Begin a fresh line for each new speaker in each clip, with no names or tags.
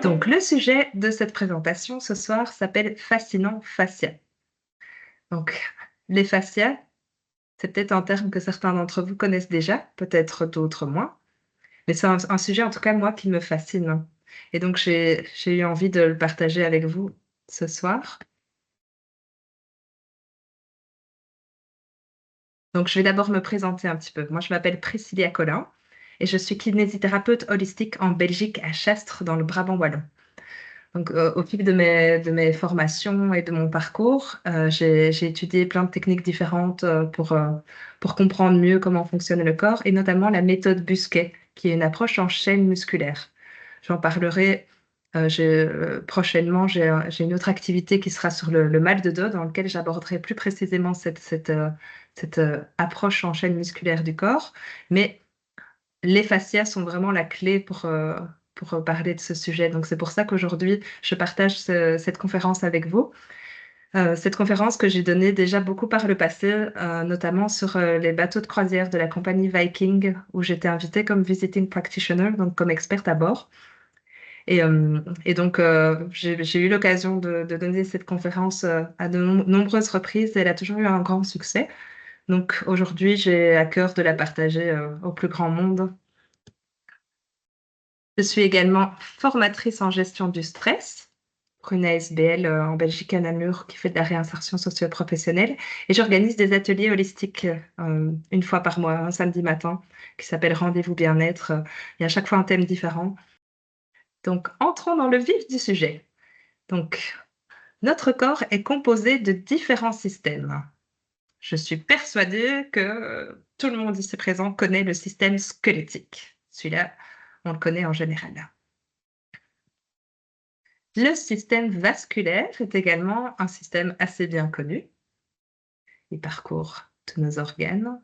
Donc, le sujet de cette présentation ce soir s'appelle Fascinant fascia. Donc, les fascias, c'est peut-être un terme que certains d'entre vous connaissent déjà, peut-être d'autres moins, mais c'est un sujet en tout cas, moi, qui me fascine. Et donc, j'ai eu envie de le partager avec vous ce soir. Donc, je vais d'abord me présenter un petit peu. Moi, je m'appelle Priscilla Collin et je suis kinésithérapeute holistique en Belgique, à Chastres, dans le Brabant wallon. Donc, au fil de mes formations et de mon parcours, j'ai étudié plein de techniques différentes pour comprendre mieux comment fonctionne le corps, et notamment la méthode Busquet, qui est une approche en chaîne musculaire. J'en parlerai prochainement. J'ai une autre activité qui sera sur le mal de dos, dans lequel j'aborderai plus précisément cette approche en chaîne musculaire du corps. Mais les fascias sont vraiment la clé pour parler de ce sujet. Donc, c'est pour ça qu'aujourd'hui, je partage cette conférence avec vous. Cette conférence que j'ai donnée déjà beaucoup par le passé, notamment sur les bateaux de croisière de la compagnie Viking, où j'étais invitée comme visiting practitioner, donc comme experte à bord. Et donc, j'ai eu l'occasion de donner cette conférence à de nombreuses reprises, et elle a toujours eu un grand succès. Donc, aujourd'hui, j'ai à cœur de la partager au plus grand monde. Je suis également formatrice en gestion du stress pour une ASBL en Belgique à Namur qui fait de la réinsertion socio-professionnelle. Et j'organise des ateliers holistiques une fois par mois, un samedi matin, qui s'appelle Rendez-vous bien-être. Il y a à chaque fois un thème différent. Donc, entrons dans le vif du sujet. Donc, notre corps est composé de différents systèmes. Je suis persuadée que tout le monde ici présent connaît le système squelettique. Celui-là, on le connaît en général. Le système vasculaire est également un système assez bien connu. Il parcourt tous nos organes.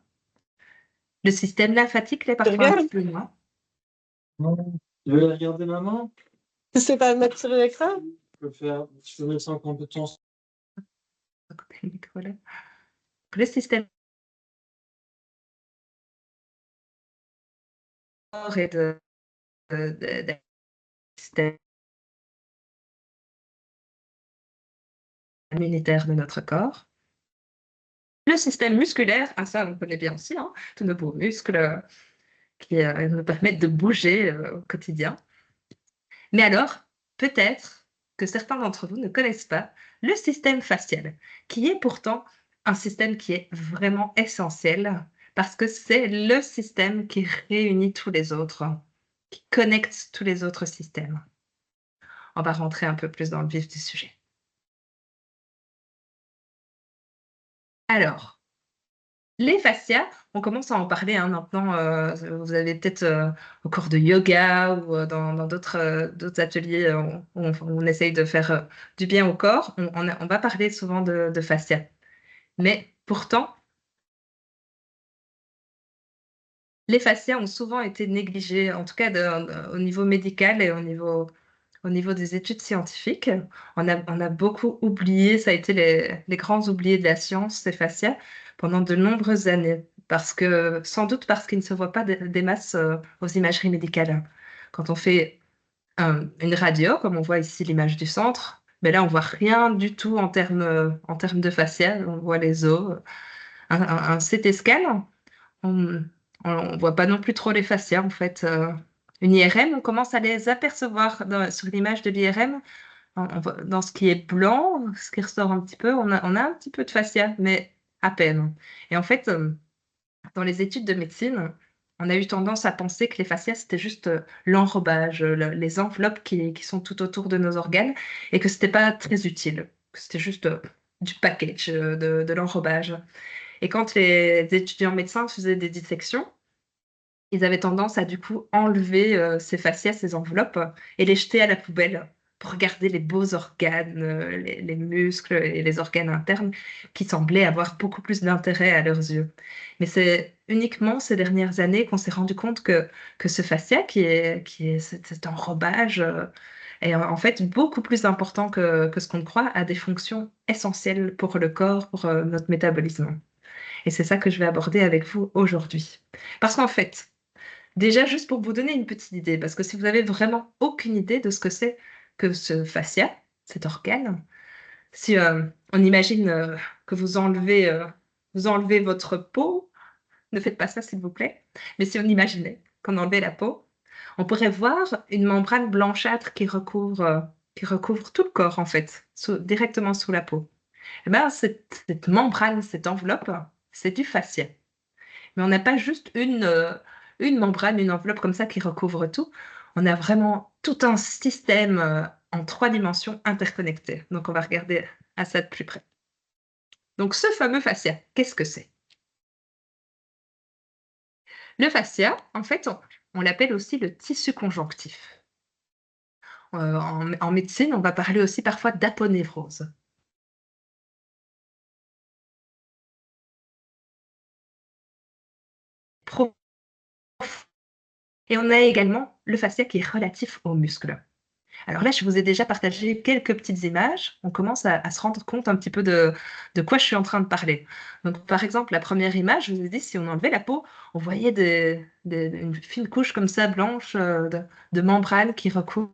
Le système lymphatique l'est
Tu
parfois un
regardes?
petit peu moins.
Tu veux la regarder, maman?
Tu sais pas mettre sur l'écran?
Je peux mettre ça en compétence.
À côté du micro, là. Le système et de système immunitaire de notre corps. Le système musculaire, ça on connaît bien aussi, hein, tous nos beaux muscles qui nous permettent de bouger au quotidien. Mais alors, peut-être que certains d'entre vous ne connaissent pas le système facial, qui est pourtant un système qui est vraiment essentiel parce que c'est le système qui réunit tous les autres, qui connecte tous les autres systèmes. On va rentrer un peu plus dans le vif du sujet. Alors, les fascias, on commence à en parler maintenant. Vous avez peut-être au cours de yoga ou dans d'autres ateliers, on essaye de faire du bien au corps. On va parler souvent de fascia. Mais pourtant, les fascias ont souvent été négligés, en tout cas au niveau médical et au niveau des études scientifiques. On a beaucoup oublié, ça a été les grands oubliés de la science, ces fascias, pendant de nombreuses années. Sans doute parce qu'ils ne se voient pas des masses aux imageries médicales. Quand on fait une radio, comme on voit ici l'image du centre, mais là on voit rien du tout en termes de fascia. On voit les os. Un CT scan, on voit pas non plus trop les fascias en fait. Une IRM, on commence à les apercevoir sur l'image de l'IRM. Dans ce qui est blanc, ce qui ressort un petit peu, on a un petit peu de fascia, mais à peine. Et en fait, dans les études de médecine, on a eu tendance à penser que les fascias, c'était juste l'enrobage, les enveloppes qui sont tout autour de nos organes, et que c'était pas très utile, que c'était juste du package, de l'enrobage. Et quand les étudiants médecins faisaient des dissections, ils avaient tendance à du coup enlever ces fascias, ces enveloppes, et les jeter à la poubelle pour garder les beaux organes, les muscles et les organes internes qui semblaient avoir beaucoup plus d'intérêt à leurs yeux. Mais c'est uniquement ces dernières années qu'on s'est rendu compte que ce fascia, qui est cet enrobage, est en fait beaucoup plus important que ce qu'on croit, a des fonctions essentielles pour le corps, pour notre métabolisme. Et c'est ça que je vais aborder avec vous aujourd'hui. Parce qu'en fait, déjà juste pour vous donner une petite idée, parce que si vous avez vraiment aucune idée de ce que c'est que ce fascia, cet organe. Si on imagine que vous enlevez votre peau, ne faites pas ça s'il vous plaît, mais si on imaginait qu'on enlevait la peau, on pourrait voir une membrane blanchâtre qui recouvre tout le corps en fait, directement sous la peau. Eh ben, cette membrane, cette enveloppe, c'est du fascia. Mais on n'a pas juste une membrane, une enveloppe comme ça qui recouvre tout. On a vraiment tout un système en 3 dimensions interconnecté. Donc, on va regarder à ça de plus près. Donc, ce fameux fascia, qu'est-ce que c'est? Le fascia, en fait, on l'appelle aussi le tissu conjonctif. En médecine, on va parler aussi parfois d'aponévrose. Pro- Et on a également le fascia qui est relatif aux muscles. Alors là, je vous ai déjà partagé quelques petites images. On commence à se rendre compte un petit peu de quoi je suis en train de parler. Donc, par exemple, la première image, je vous ai dit, si on enlevait la peau, on voyait une fine couche comme ça, blanche, de membrane qui recouvre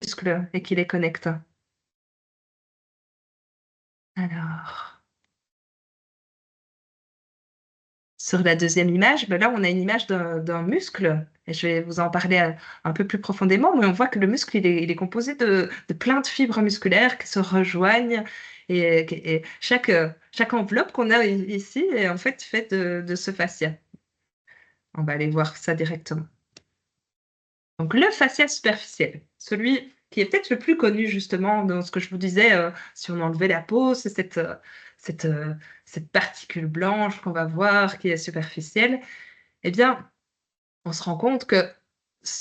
les muscles et qui les connecte. Alors, sur la deuxième image, ben là, on a une image d'un muscle. Et je vais vous en parler un peu plus profondément, mais on voit que le muscle, il est composé de plein de fibres musculaires qui se rejoignent. Et chaque enveloppe qu'on a ici est en fait faite de ce fascia. On va aller voir ça directement. Donc, le fascia superficiel, celui qui est peut-être le plus connu justement dans ce que je vous disais, si on enlevait la peau, c'est cette, euh, cette particule blanche qu'on va voir qui est superficielle. Eh bien, on se rend compte que,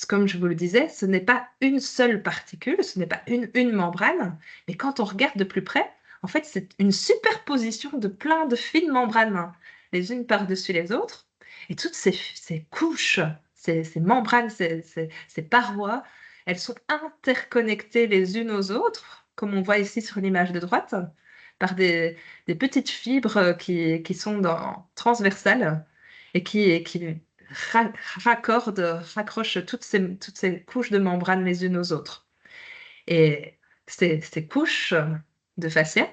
comme je vous le disais, ce n'est pas une seule particule, ce n'est pas une membrane, mais quand on regarde de plus près, en fait, c'est une superposition de plein de fines membranes, hein, les unes par-dessus les autres. Et toutes ces couches, ces membranes, ces parois, elles sont interconnectées les unes aux autres, comme on voit ici sur l'image de droite, par des petites fibres qui sont transversales et qui raccroche toutes ces couches de membrane les unes aux autres. Et ces couches de fascia,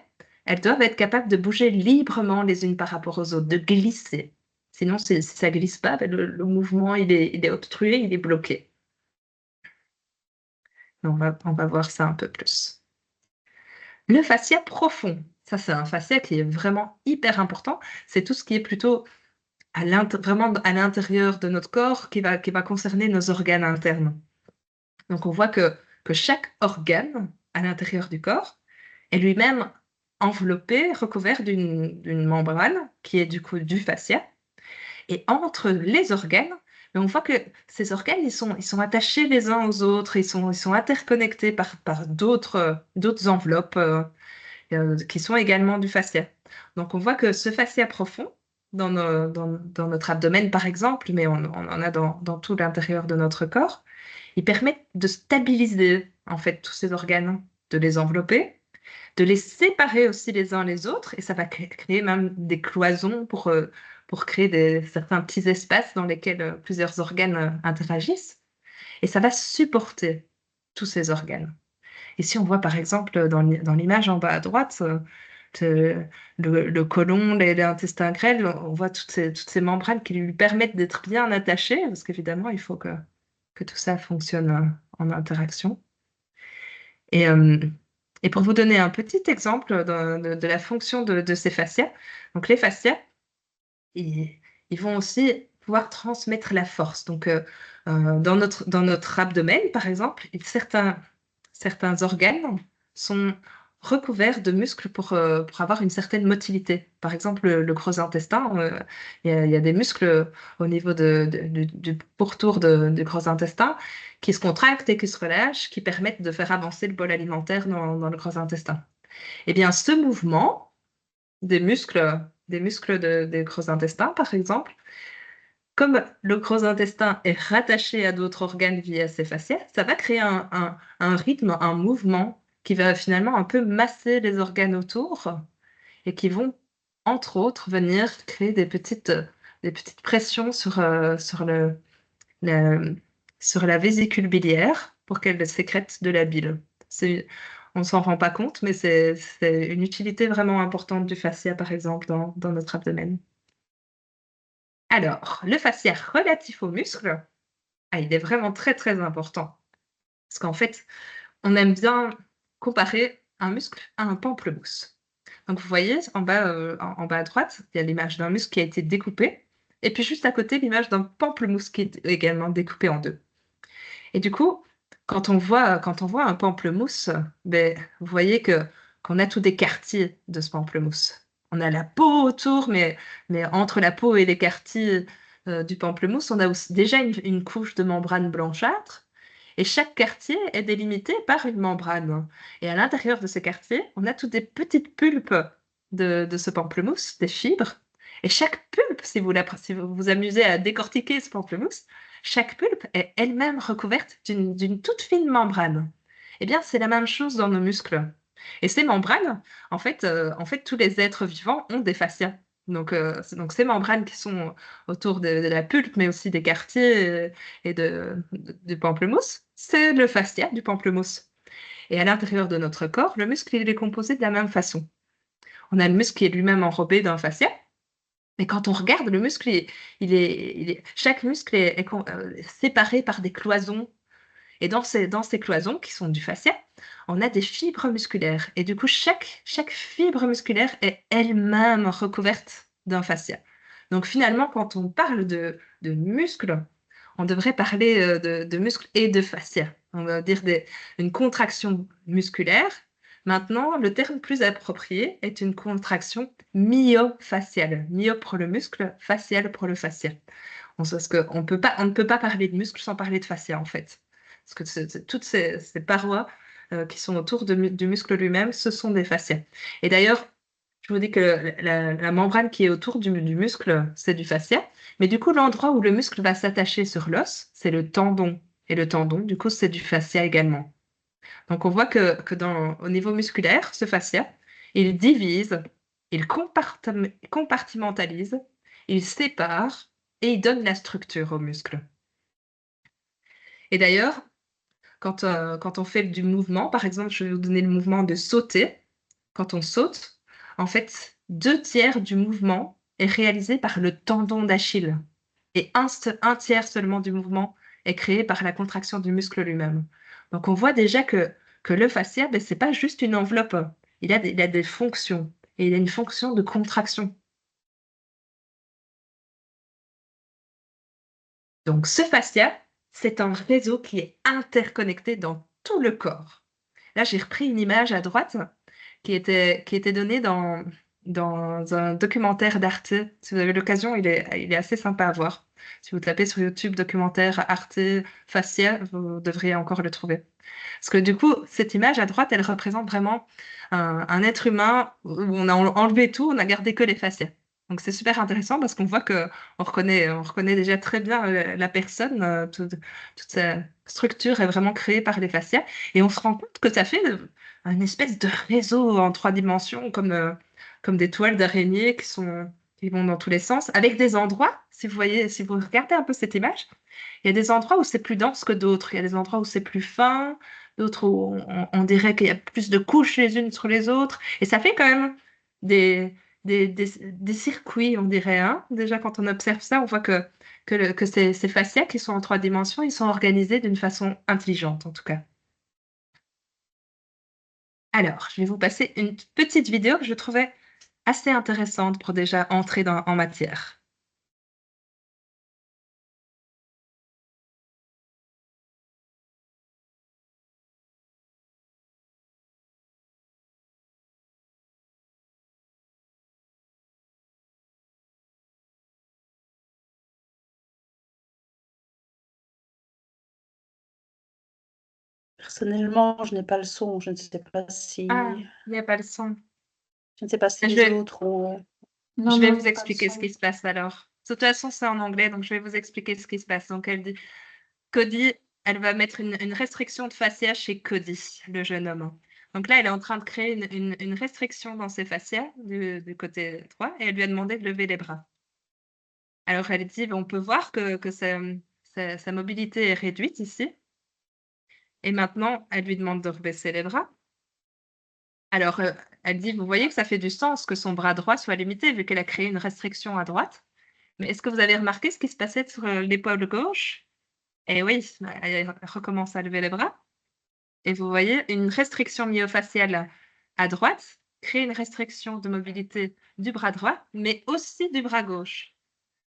elles doivent être capables de bouger librement les unes par rapport aux autres, de glisser. Sinon, si ça glisse pas, ben le mouvement il est obstrué, il est bloqué. On va voir ça un peu plus. Le fascia profond, ça c'est un fascia qui est vraiment hyper important. C'est tout ce qui est plutôt vraiment à l'intérieur de notre corps qui va concerner nos organes internes. Donc on voit que chaque organe à l'intérieur du corps est lui-même enveloppé, recouvert d'une membrane qui est du coup du fascia. Et entre les organes, mais on voit que ces organes, ils sont attachés les uns aux autres, ils sont interconnectés par d'autres enveloppes qui sont également du fascia. Donc on voit que ce fascia profond, dans notre abdomen par exemple, mais on en a dans tout l'intérieur de notre corps, il permet de stabiliser en fait tous ces organes, de les envelopper, de les séparer aussi les uns les autres, et ça va créer même des cloisons pour créer certains petits espaces dans lesquels plusieurs organes interagissent, et ça va supporter tous ces organes. Ici, on voit par exemple dans l'image en bas à droite, le côlon, l'intestin grêle, on voit toutes ces membranes qui lui permettent d'être bien attachées, parce qu'évidemment, il faut que tout ça fonctionne en interaction. Et, euh, et pour vous donner un petit exemple de la fonction de ces fascias, donc les fascias, ils, ils vont aussi pouvoir transmettre la force. Donc, dans notre abdomen, par exemple, certains organes sont recouverts de muscles pour avoir une certaine motilité. Par exemple, le gros intestin, il y a des muscles au niveau du pourtour du gros intestin qui se contractent et qui se relâchent, qui permettent de faire avancer le bol alimentaire dans le gros intestin. Eh bien, ce mouvement des muscles des gros intestins, par exemple, comme le gros intestin est rattaché à d'autres organes via ses fascias, ça va créer un rythme, un mouvement qui va finalement un peu masser les organes autour et qui vont, entre autres, venir créer des petites pressions le- sur la vésicule biliaire pour qu'elle sécrète de la bile. On ne s'en rend pas compte, mais c'est une utilité vraiment importante du fascia, par exemple, dans notre abdomen. Alors, le fascia relatif aux muscles, il est vraiment très, très important. Parce qu'en fait, on aime bien comparer un muscle à un pamplemousse. Donc, vous voyez, en bas à droite, il y a l'image d'un muscle qui a été découpé. Et puis, juste à côté, l'image d'un pamplemousse qui est également découpé en deux. Et du coup, quand on voit un pamplemousse, ben, vous voyez qu'on a tous des quartiers de ce pamplemousse. On a la peau autour, mais entre la peau et les quartiers du pamplemousse, on a aussi déjà une couche de membrane blanchâtre. Et chaque quartier est délimité par une membrane. Et à l'intérieur de ce quartier, on a toutes des petites pulpes de ce pamplemousse, des fibres. Et chaque pulpe, si vous vous amusez à décortiquer ce pamplemousse, chaque pulpe est elle-même recouverte d'une toute fine membrane. Eh bien, c'est la même chose dans nos muscles. Et ces membranes, en fait, tous les êtres vivants ont des fascias. Donc ces membranes qui sont autour de la pulpe, mais aussi des quartiers et du pamplemousse, c'est le fascia du pamplemousse. Et à l'intérieur de notre corps, le muscle il est composé de la même façon. On a le muscle qui est lui-même enrobé d'un fascia, mais quand on regarde le muscle, chaque muscle est séparé par des cloisons. Et dans ces cloisons, qui sont du fascia, on a des fibres musculaires. Et du coup, chaque fibre musculaire est elle-même recouverte d'un fascia. Donc finalement, quand on parle de muscles, on devrait parler de muscles et de fascia. On va dire une contraction musculaire. Maintenant, le terme plus approprié est une contraction myofasciale. Myo pour le muscle, facial pour le fascia. Parce qu'on on ne peut pas parler de muscle sans parler de fascia, en fait. Parce que toutes ces parois qui sont autour du muscle lui-même, ce sont des fascias. Et d'ailleurs, je vous dis que la membrane qui est autour du muscle, c'est du fascia. Mais du coup, l'endroit où le muscle va s'attacher sur l'os, c'est le tendon. Et le tendon, du coup, c'est du fascia également. Donc, on voit au niveau musculaire, ce fascia, il divise, il compartimentalise, il sépare et il donne la structure au muscle. Et d'ailleurs, quand on fait du mouvement, par exemple, je vais vous donner le mouvement de sauter. Quand on saute, en fait, 2 tiers du mouvement est réalisé par le tendon d'Achille et un tiers seulement du mouvement est créé par la contraction du muscle lui-même. Donc, on voit déjà que le fascia, ben, c'est pas juste une enveloppe. Il a des fonctions et il a une fonction de contraction. Donc, ce fascia, c'est un réseau qui est interconnecté dans tout le corps. Là, j'ai repris une image à droite qui était donnée dans un documentaire d'Arte. Si vous avez l'occasion, il est assez sympa à voir. Si vous tapez sur YouTube documentaire Arte fascia, vous devriez encore le trouver. Parce que du coup, cette image à droite, elle représente vraiment un être humain où on a enlevé tout, on a gardé que les fascias. Donc c'est super intéressant parce qu'on voit que on reconnaît déjà très bien la personne, toute sa structure est vraiment créée par les fascias, et on se rend compte que ça fait un espèce de réseau en 3 dimensions, comme des toiles d'araignée qui vont dans tous les sens, avec des endroits, si vous voyez, si vous regardez un peu cette image, il y a des endroits où c'est plus dense que d'autres, il y a des endroits où c'est plus fin, d'autres où on dirait qu'il y a plus de couches les unes sur les autres, et ça fait quand même des, des circuits, on dirait, hein. Déjà, quand on observe ça, on voit que ces fascias qui sont en 3 dimensions, ils sont organisés d'une façon intelligente, en tout cas. Alors, je vais vous passer une petite vidéo que je trouvais assez intéressante pour déjà entrer en matière.
Personnellement, je n'ai pas le son. Je ne sais pas
Ah,
si,
il n'y a pas le son.
je ne sais pas si
Je
les
vais,
autres ont.
je
Non,
vais
non,
vous
il n'y a pas de
expliquer ce
son.
qui se passe alors. De toute façon, c'est en anglais, donc je vais vous expliquer ce qui se passe. Donc, elle dit, Cody, elle va mettre une restriction de fascia chez Cody, le jeune homme. Donc là, elle est en train de créer une restriction dans ses fascias du côté droit et elle lui a demandé de lever les bras. Alors, elle dit, on peut voir que sa mobilité est réduite ici. Et maintenant, elle lui demande de rebaisser les bras. Alors, elle dit, vous voyez que ça fait du sens que son bras droit soit limité vu qu'elle a créé une restriction à droite. Mais est-ce que vous avez remarqué ce qui se passait sur l'épaule gauche? Eh oui, elle recommence à lever les bras. Et vous voyez, une restriction myofaciale à droite crée une restriction de mobilité du bras droit, mais aussi du bras gauche.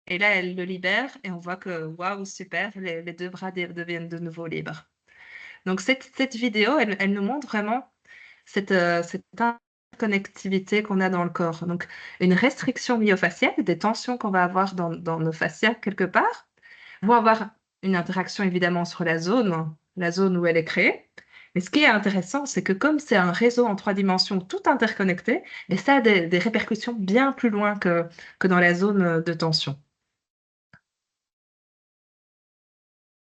Et là, elle le libère et on voit que, waouh, super, les deux bras deviennent de nouveau libres. Donc, cette vidéo, elle nous montre vraiment cette interconnectivité qu'on a dans le corps. Donc, une restriction myofaciale, des tensions qu'on va avoir dans nos fascias quelque part, vont avoir une interaction évidemment sur la zone où elle est créée. Mais ce qui est intéressant, c'est que comme c'est un réseau en 3 dimensions tout interconnecté, et ça a des répercussions bien plus loin que dans la zone de tension.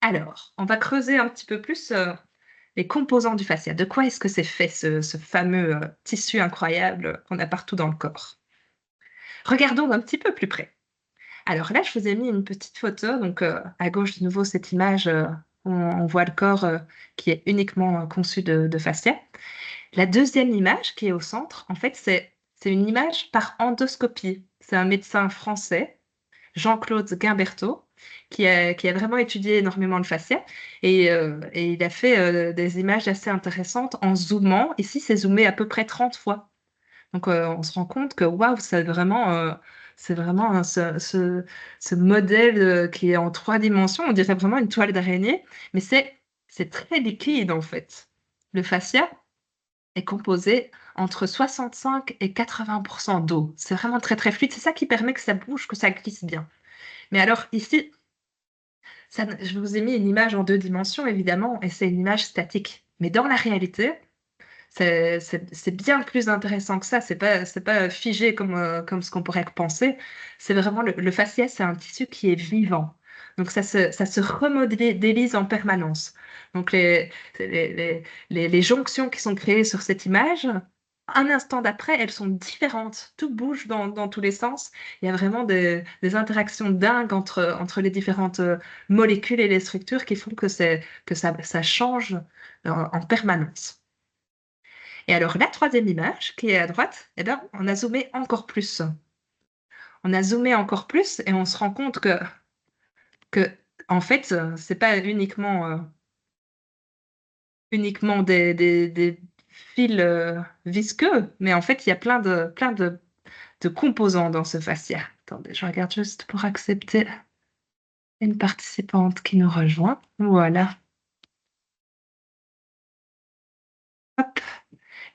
Alors, on va creuser un petit peu plus les composants du fascia. De quoi est-ce que c'est fait ce fameux tissu incroyable qu'on a partout dans le corps? Regardons d'un petit peu plus près. Alors là, je vous ai mis une petite photo. Donc, à gauche, de nouveau, cette image, on voit le corps qui est uniquement conçu de fascia. La deuxième image qui est au centre, en fait, c'est une image par endoscopie. C'est un médecin français, Jean-Claude Guimberteau, qui a vraiment étudié énormément le fascia et il a fait des images assez intéressantes en zoomant. Ici, c'est zoomé à peu près 30 fois. Donc, on se rend compte que waouh, c'est vraiment ce modèle qui est en 3 dimensions. On dirait vraiment une toile d'araignée, mais c'est très liquide en fait. Le fascia est composé entre 65 et 80% d'eau. C'est vraiment très très fluide. C'est ça qui permet que ça bouge, que ça glisse bien. Mais alors ici, je vous ai mis une image en 2 dimensions évidemment, et c'est une image statique. Mais dans la réalité, c'est bien plus intéressant que ça. C'est pas figé comme ce qu'on pourrait penser. C'est vraiment le fascia, c'est un tissu qui est vivant. Donc ça se remodélise en permanence. Donc les jonctions qui sont créées sur cette image, un instant d'après, elles sont différentes. Tout bouge dans tous les sens. Il y a vraiment des interactions dingues entre les différentes molécules et les structures qui font que ça change en permanence. Et alors, la troisième image, qui est à droite, eh ben, on a zoomé encore plus. On a zoomé encore plus et on se rend compte que en fait, c'est pas uniquement des fils visqueux, mais en fait, il y a plein de composants dans ce fascia. Attendez, je regarde juste pour accepter une participante qui nous rejoint. Voilà. Hop.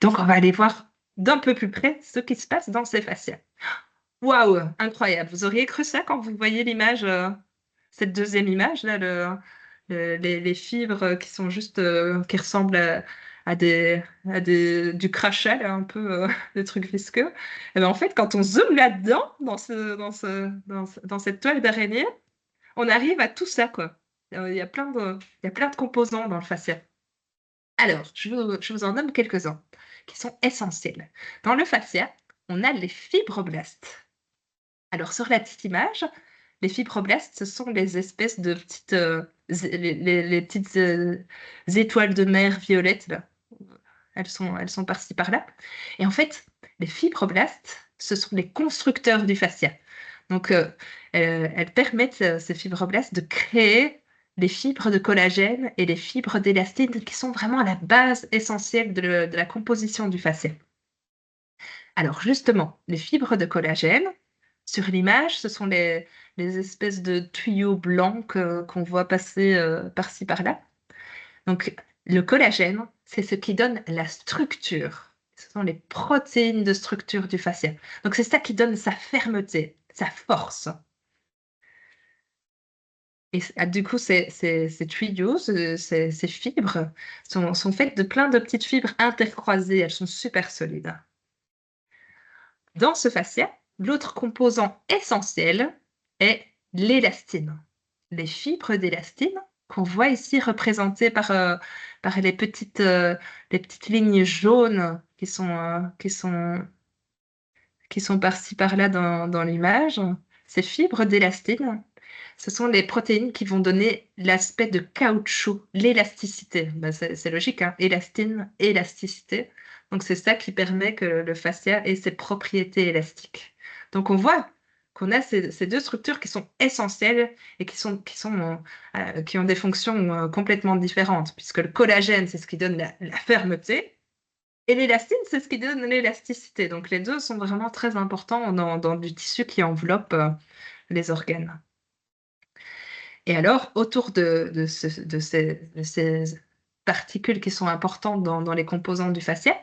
Donc, on va aller voir d'un peu plus près ce qui se passe dans ces fascias. Waouh, incroyable. Vous auriez cru ça quand vous voyez l'image, cette deuxième image, là, les fibres qui sont juste, qui ressemblent du crachat, là, un peu, des trucs visqueux. Et ben, en fait, quand on zoome là-dedans, dans cette toile d'araignée, on arrive à tout ça, quoi. Il y a plein de composants dans le fascia. Alors, je vous en nomme quelques-uns qui sont essentiels. Dans le fascia, on a les fibroblastes. Alors, sur la petite image, les fibroblastes, ce sont les espèces de petites, les petites étoiles de mer violettes, là. Elles sont par-ci, par-là. Et en fait, les fibroblastes, ce sont les constructeurs du fascia. Donc, elles permettent, ces fibroblastes, de créer les fibres de collagène et les fibres d'élastine qui sont vraiment la base essentielle de la composition du fascia. Alors justement, les fibres de collagène, sur l'image, ce sont les espèces de tuyaux blancs qu'on voit passer par-ci, par-là. Donc le collagène, c'est ce qui donne la structure. Ce sont les protéines de structure du fascia. Donc c'est ça qui donne sa fermeté, sa force. Et du coup, ces tuyaux, ces fibres sont faites de plein de petites fibres intercroisées. Elles sont super solides. Dans ce fascia, l'autre composant essentiel est l'élastine. Les fibres d'élastine qu'on voit ici représentées par les petites lignes jaunes qui sont par-ci par-là dans l'image, ces fibres d'élastine, ce sont les protéines qui vont donner l'aspect de caoutchouc, l'élasticité. Ben, c'est logique, hein? Élastine, élasticité. Donc, c'est ça qui permet que le fascia ait ses propriétés élastiques. Donc, on voit qu'on a ces deux structures qui sont essentielles et qui ont des fonctions complètement différentes, puisque le collagène, c'est ce qui donne la fermeté, et l'élastine, c'est ce qui donne l'élasticité. Donc, les deux sont vraiment très importants dans du tissu qui enveloppe les organes. Et alors, autour de ces particules qui sont importantes dans les composants du fascia,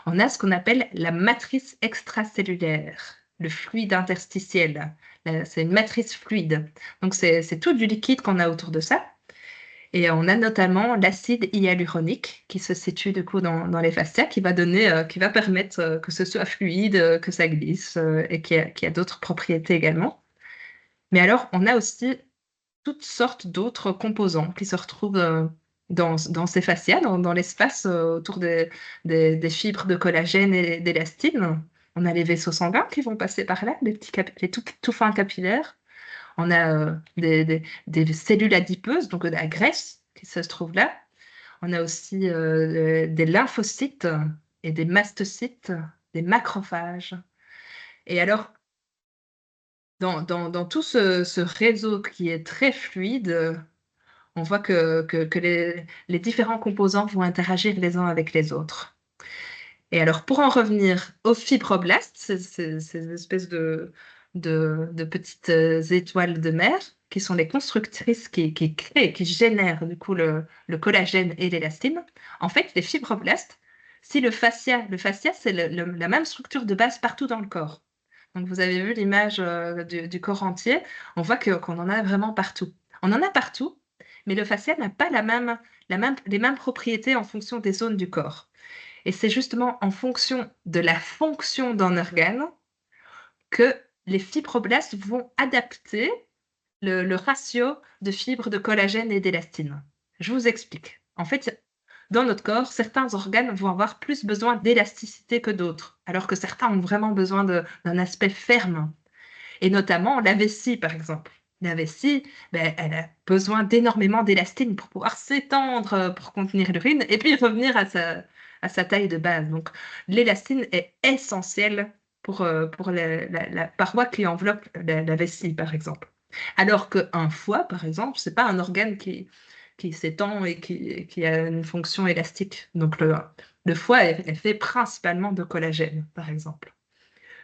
on a ce qu'on appelle la matrice extracellulaire, le fluide interstitiel. C'est une matrice fluide. Donc, c'est tout du liquide qu'on a autour de ça. Et on a notamment l'acide hyaluronique qui se situe du coup dans les fascias, qui va permettre que ce soit fluide, que ça glisse, et qui a d'autres propriétés également. Mais alors, on a aussi toutes sortes d'autres composants qui se retrouvent dans ces fascias, dans l'espace autour des fibres de collagène et d'élastine. On a les vaisseaux sanguins qui vont passer par là, les tout fins capillaires. On a des cellules adipeuses, donc de la graisse qui se trouve là. On a aussi des lymphocytes et des mastocytes, des macrophages. Et alors, dans tout ce réseau qui est très fluide, on voit que les différents composants vont interagir les uns avec les autres. Et alors, pour en revenir aux fibroblastes, ces espèces de petites étoiles de mer, qui sont les constructrices qui créent, qui génèrent du coup le collagène et l'élastine, en fait, les fibroblastes, si le fascia, c'est la même structure de base partout dans le corps. Donc, vous avez vu l'image du corps entier, on voit qu'on en a vraiment partout. On en a partout, mais le fascia n'a pas les mêmes propriétés en fonction des zones du corps. Et c'est justement en fonction de la fonction d'un organe que les fibroblastes vont adapter le ratio de fibres de collagène et d'élastine. Je vous explique. En fait, dans notre corps, certains organes vont avoir plus besoin d'élasticité que d'autres, alors que certains ont vraiment besoin d'un aspect ferme. Et notamment la vessie, par exemple. La vessie, ben, elle a besoin d'énormément d'élastine pour pouvoir s'étendre pour contenir l'urine et puis revenir à sa taille de base. Donc, l'élastine est essentielle pour la paroi qui enveloppe la vessie, par exemple. Alors qu'un foie, par exemple, c'est pas un organe qui s'étend et qui a une fonction élastique. Donc, le foie est fait principalement de collagène, par exemple.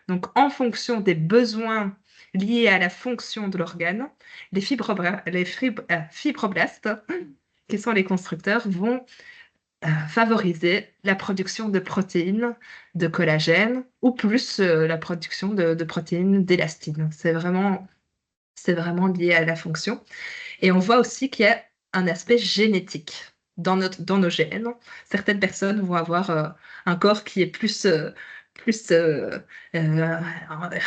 Donc, en fonction des besoins liés à la fonction de l'organe, les fibroblastes, qui sont les constructeurs, vont favoriser la production de protéines de collagène ou plus la production de protéines d'élastine. C'est vraiment lié à la fonction. Et on voit aussi qu'il y a un aspect génétique dans nos gènes. Certaines personnes vont avoir un corps qui est plus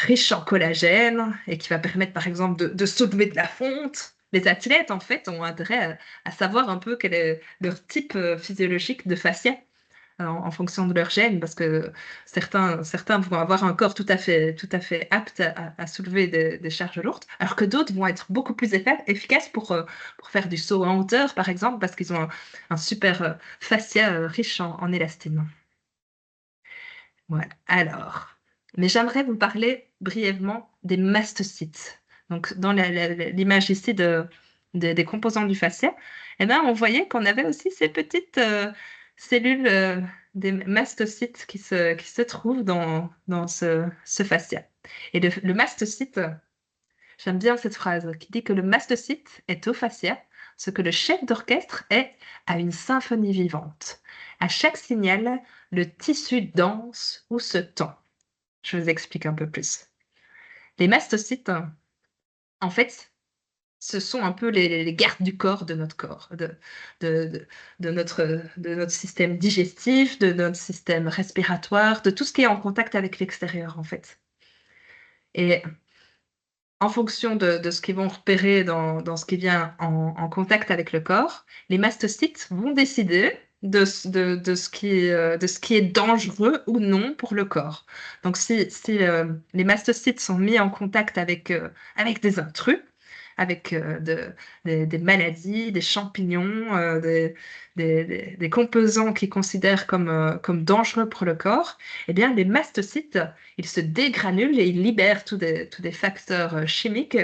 riche en collagène et qui va permettre, par exemple, de soulever de la fonte. Les athlètes, en fait, ont intérêt à savoir un peu quel est leur type physiologique de fascia en fonction de leur gène, parce que certains vont avoir un corps tout à fait apte à soulever des charges lourdes, alors que d'autres vont être beaucoup plus efficaces pour faire du saut en hauteur, par exemple, parce qu'ils ont un super fascia riche en élastine. Voilà. Alors, mais j'aimerais vous parler brièvement des mastocytes. Donc, dans l'image ici des composants du fascia, eh ben, on voyait qu'on avait aussi ces petites cellules des mastocytes qui se trouvent dans ce fascia. Et le mastocyte, j'aime bien cette phrase qui dit que le mastocyte est au fascia ce que le chef d'orchestre est à une symphonie vivante. À chaque signal, le tissu danse ou se tend. Je vous explique un peu plus. Les mastocytes, en fait, ce sont un peu les gardes du corps de notre corps, de notre système digestif, de notre système respiratoire, de tout ce qui est en contact avec l'extérieur, en fait. Et en fonction de ce qu'ils vont repérer dans ce qui vient en contact avec le corps, les mastocytes vont décider de ce qui est dangereux ou non pour le corps. Donc, si les mastocytes sont mis en contact avec des intrus, avec des maladies, des champignons, des composants qu'ils considèrent comme dangereux pour le corps, eh bien, les mastocytes, ils se dégranulent et ils libèrent tous des facteurs chimiques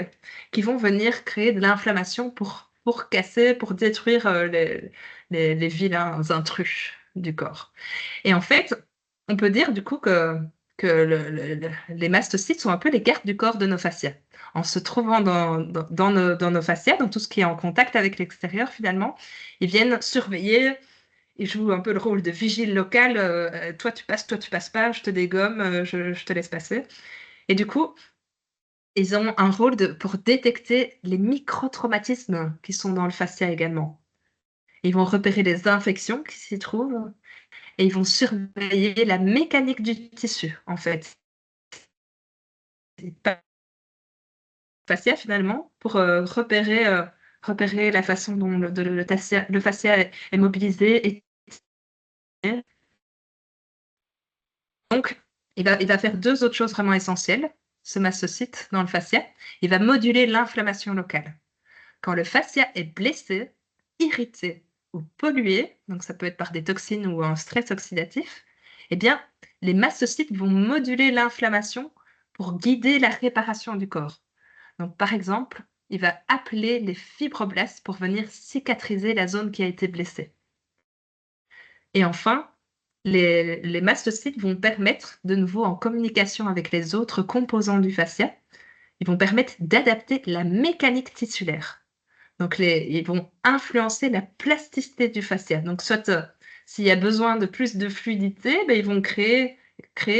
qui vont venir créer de l'inflammation pour casser, pour détruire les vilains intrus du corps. Et en fait, on peut dire du coup que les mastocytes sont un peu les gardes du corps de nos fascias. En se trouvant dans nos fascias, dans tout ce qui est en contact avec l'extérieur finalement, ils viennent surveiller, ils jouent un peu le rôle de vigile local. Toi tu passes pas, je te dégomme, je te laisse passer. Et du coup, ils ont un rôle pour détecter les micro-traumatismes qui sont dans le fascia également. Ils vont repérer les infections qui s'y trouvent et ils vont surveiller la mécanique du tissu, en fait. C'est pas fascia, finalement, pour repérer la façon dont le fascia est mobilisé. Donc, il va faire deux autres choses vraiment essentielles, ce mastocyte dans le fascia. Il va moduler l'inflammation locale. Quand le fascia est blessé, irrité ou pollué, donc ça peut être par des toxines ou un stress oxydatif, eh bien, les mastocytes vont moduler l'inflammation pour guider la réparation du corps. Donc, par exemple, il va appeler les fibroblastes pour venir cicatriser la zone qui a été blessée. Et enfin, les mastocytes vont permettre, de nouveau en communication avec les autres composants du fascia, ils vont permettre d'adapter la mécanique tissulaire. Donc, ils vont influencer la plasticité du fascia. Donc, soit s'il y a besoin de plus de fluidité, ben, ils vont créer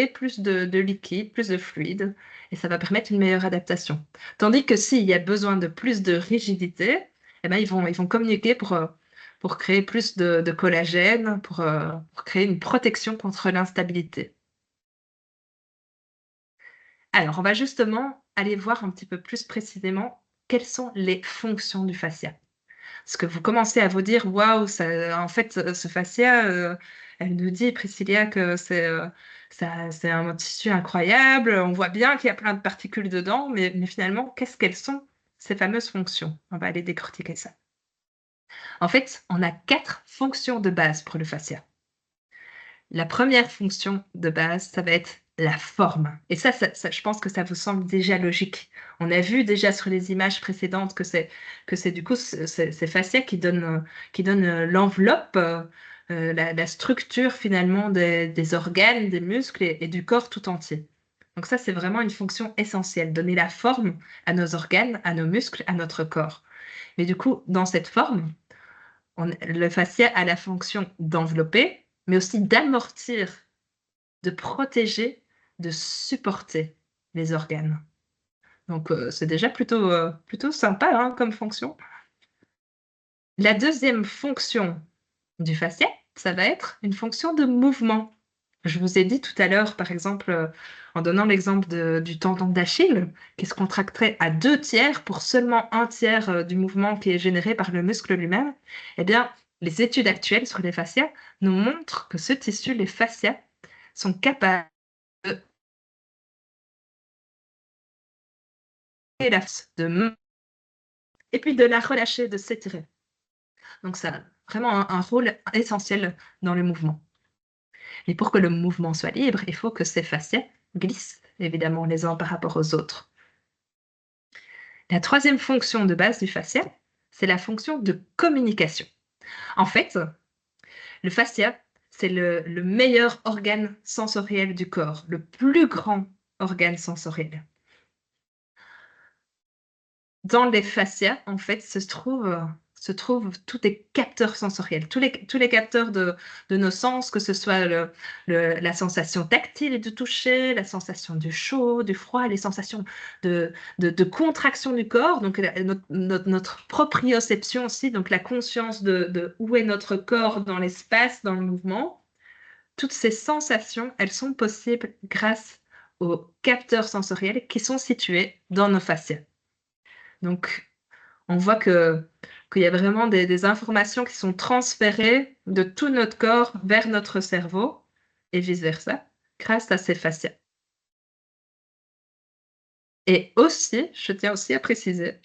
plus de liquide, plus de fluide, et ça va permettre une meilleure adaptation. Tandis que s'il y a besoin de plus de rigidité, eh ben, ils vont communiquer pour créer plus de collagène, pour créer une protection contre l'instabilité. Alors, on va justement aller voir un petit peu plus précisément quelles sont les fonctions du fascia. Parce que vous commencez à vous dire, waouh, en fait, ce fascia, elle nous dit, Priscilla, que c'est un tissu incroyable. On voit bien qu'il y a plein de particules dedans, mais finalement, qu'est-ce qu'elles sont, ces fameuses fonctions? On va aller décortiquer ça. En fait, on a 4 fonctions de base pour le fascia. La première fonction de base, ça va être la forme. Et ça, je pense que ça vous semble déjà logique. On a vu déjà sur les images précédentes que c'est du coup ces fascias qui donnent l'enveloppe, la structure finalement des organes, des muscles et du corps tout entier. Donc ça, c'est vraiment une fonction essentielle, donner la forme à nos organes, à nos muscles, à notre corps. Mais du coup, dans cette forme, le fascia a la fonction d'envelopper, mais aussi d'amortir, de protéger, de supporter les organes. Donc, c'est déjà plutôt sympa hein, comme fonction. La deuxième fonction du fascia, ça va être une fonction de mouvement. Je vous ai dit tout à l'heure, par exemple, en donnant l'exemple du tendon d'Achille, qui se contracterait à 2 tiers pour seulement 1 tiers du mouvement qui est généré par le muscle lui-même. Eh bien, les études actuelles sur les fascias nous montrent que ce tissu, les fascias, sont capables de et puis de la relâcher, de s'étirer. Donc, ça a vraiment un rôle essentiel dans le mouvement. Mais pour que le mouvement soit libre, il faut que ces fascias glissent, évidemment, les uns par rapport aux autres. La troisième fonction de base du fascia, c'est la fonction de communication. En fait, le fascia, c'est le meilleur organe sensoriel du corps, le plus grand organe sensoriel. Dans les fascias, en fait, se trouvent tous les capteurs sensoriels, tous les capteurs de nos sens, que ce soit la sensation tactile du toucher, la sensation du chaud, du froid, les sensations de contraction du corps, donc notre proprioception aussi, donc la conscience de où est notre corps dans l'espace, dans le mouvement. Toutes ces sensations, elles sont possibles grâce aux capteurs sensoriels qui sont situés dans nos fascias. Donc, on voit que qu'il y a vraiment des informations qui sont transférées de tout notre corps vers notre cerveau et vice-versa, grâce à ces fascias. Et aussi, je tiens aussi à préciser,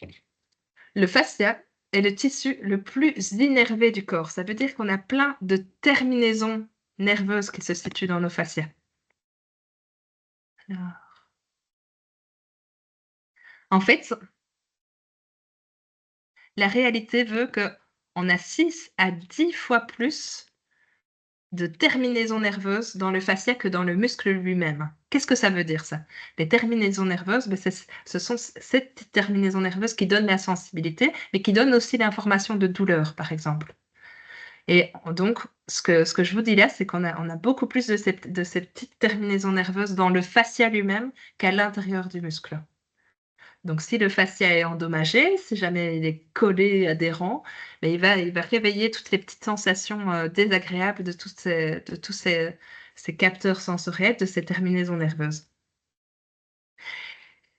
le fascia est le tissu le plus innervé du corps. Ça veut dire qu'on a plein de terminaisons nerveuses qui se situent dans nos fascias. Alors, en fait, la réalité veut qu'on a 6 à 10 fois plus de terminaisons nerveuses dans le fascia que dans le muscle lui-même. Qu'est-ce que ça veut dire, ça? Les terminaisons nerveuses, ce sont ces petites terminaisons nerveuses qui donnent la sensibilité, mais qui donnent aussi l'information de douleur, par exemple. Et donc, ce que je vous dis là, c'est qu'on a beaucoup plus de ces petites terminaisons nerveuses dans le fascia lui-même qu'à l'intérieur du muscle. Donc, si le fascia est endommagé, si jamais il est collé, adhérent, ben, il va réveiller toutes les petites sensations désagréables de tous ces capteurs sensoriels, de ces terminaisons nerveuses.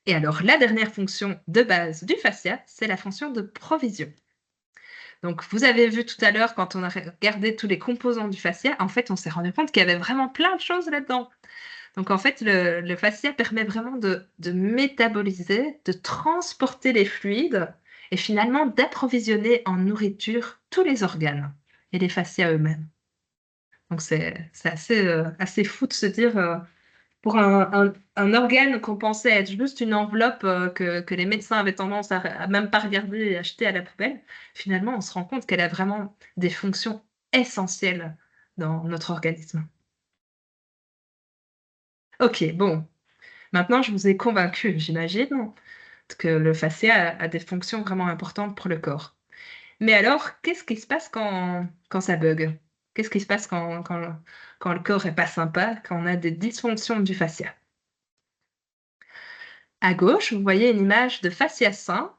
Et alors, la dernière fonction de base du fascia, c'est la fonction de provision. Donc, vous avez vu tout à l'heure, quand on a regardé tous les composants du fascia, en fait, on s'est rendu compte qu'il y avait vraiment plein de choses là-dedans. Donc, en fait, le fascia permet vraiment de métaboliser, de transporter les fluides et finalement d'approvisionner en nourriture tous les organes et les fascias eux-mêmes. Donc, c'est assez fou de se dire, pour un organe qu'on pensait être juste une enveloppe que les médecins avaient tendance à même pas regarder et acheter à la poubelle, finalement, on se rend compte qu'elle a vraiment des fonctions essentielles dans notre organisme. Ok, bon, maintenant je vous ai convaincu, j'imagine, que le fascia a des fonctions vraiment importantes pour le corps. Mais alors, qu'est-ce qui se passe quand ça bug? Qu'est-ce qui se passe quand le corps est pas sympa, quand on a des dysfonctions du fascia? À gauche, vous voyez une image de fascia sain.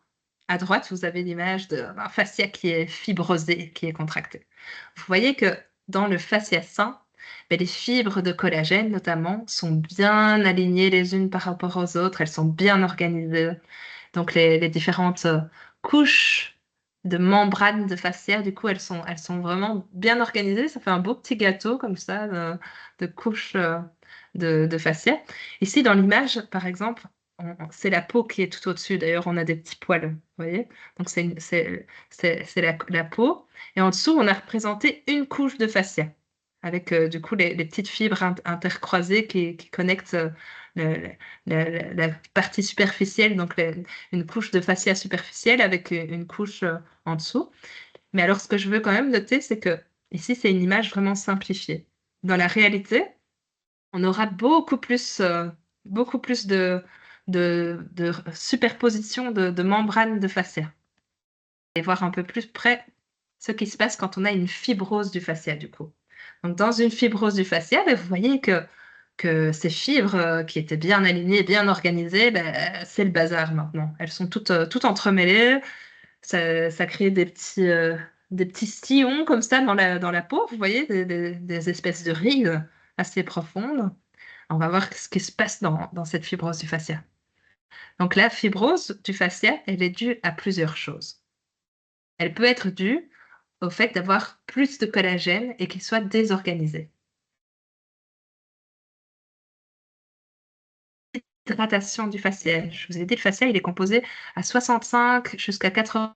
À droite, vous avez l'image d'un fascia qui est fibrosé, qui est contracté. Vous voyez que dans le fascia sain, ben, les fibres de collagène, notamment, sont bien alignées les unes par rapport aux autres. Elles sont bien organisées. Donc, les différentes couches de membrane de fascia, du coup, elles sont vraiment bien organisées. Ça fait un beau petit gâteau comme ça de couches de fascia. Ici, dans l'image, par exemple, c'est la peau qui est tout au-dessus. D'ailleurs, on a des petits poils, vous voyez? Donc, c'est la peau. Et en dessous, on a représenté une couche de fascia avec, du coup, les petites fibres intercroisées qui connectent le- la partie superficielle, donc une couche de fascia superficielle avec une couche en dessous. Mais alors, ce que je veux quand même noter, c'est que ici, c'est une image vraiment simplifiée. Dans la réalité, on aura beaucoup plus de superposition de membranes de fascia. Et voir un peu plus près ce qui se passe quand on a une fibrose du fascia, du coup. Donc, dans une fibrose du fascia, ben, vous voyez que ces fibres qui étaient bien alignées, bien organisées, ben, c'est le bazar maintenant. Elles sont toutes entremêlées. Ça crée des petits sillons comme ça dans la peau, vous voyez, des espèces de rides assez profondes. On va voir ce qui se passe dans cette fibrose du fascia. Donc la fibrose du fascia, elle est due à plusieurs choses. Elle peut être due au fait d'avoir plus de collagène et qu'il soit désorganisé. Hydratation du fascia. Je vous ai dit, le fascia, il est composé à 65 jusqu'à 80.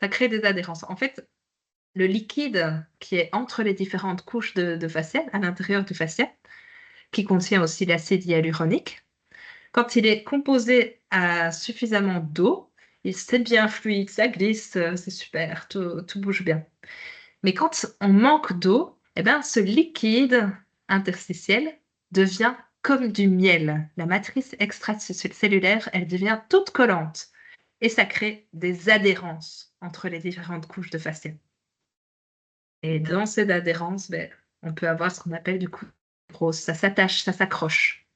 Ça crée des adhérences. En fait, le liquide qui est entre les différentes couches de fascia, à l'intérieur du fascia, qui contient aussi l'acide hyaluronique, quand il est composé à suffisamment d'eau, c'est bien fluide, ça glisse, c'est super, tout bouge bien. Mais quand on manque d'eau, eh ben, ce liquide interstitiel devient comme du miel. La matrice extracellulaire, elle devient toute collante. Et ça crée des adhérences entre les différentes couches de fascia. Et dans cette adhérence, ben, on peut avoir ce qu'on appelle du coup fibrose. Ça s'attache, ça s'accroche.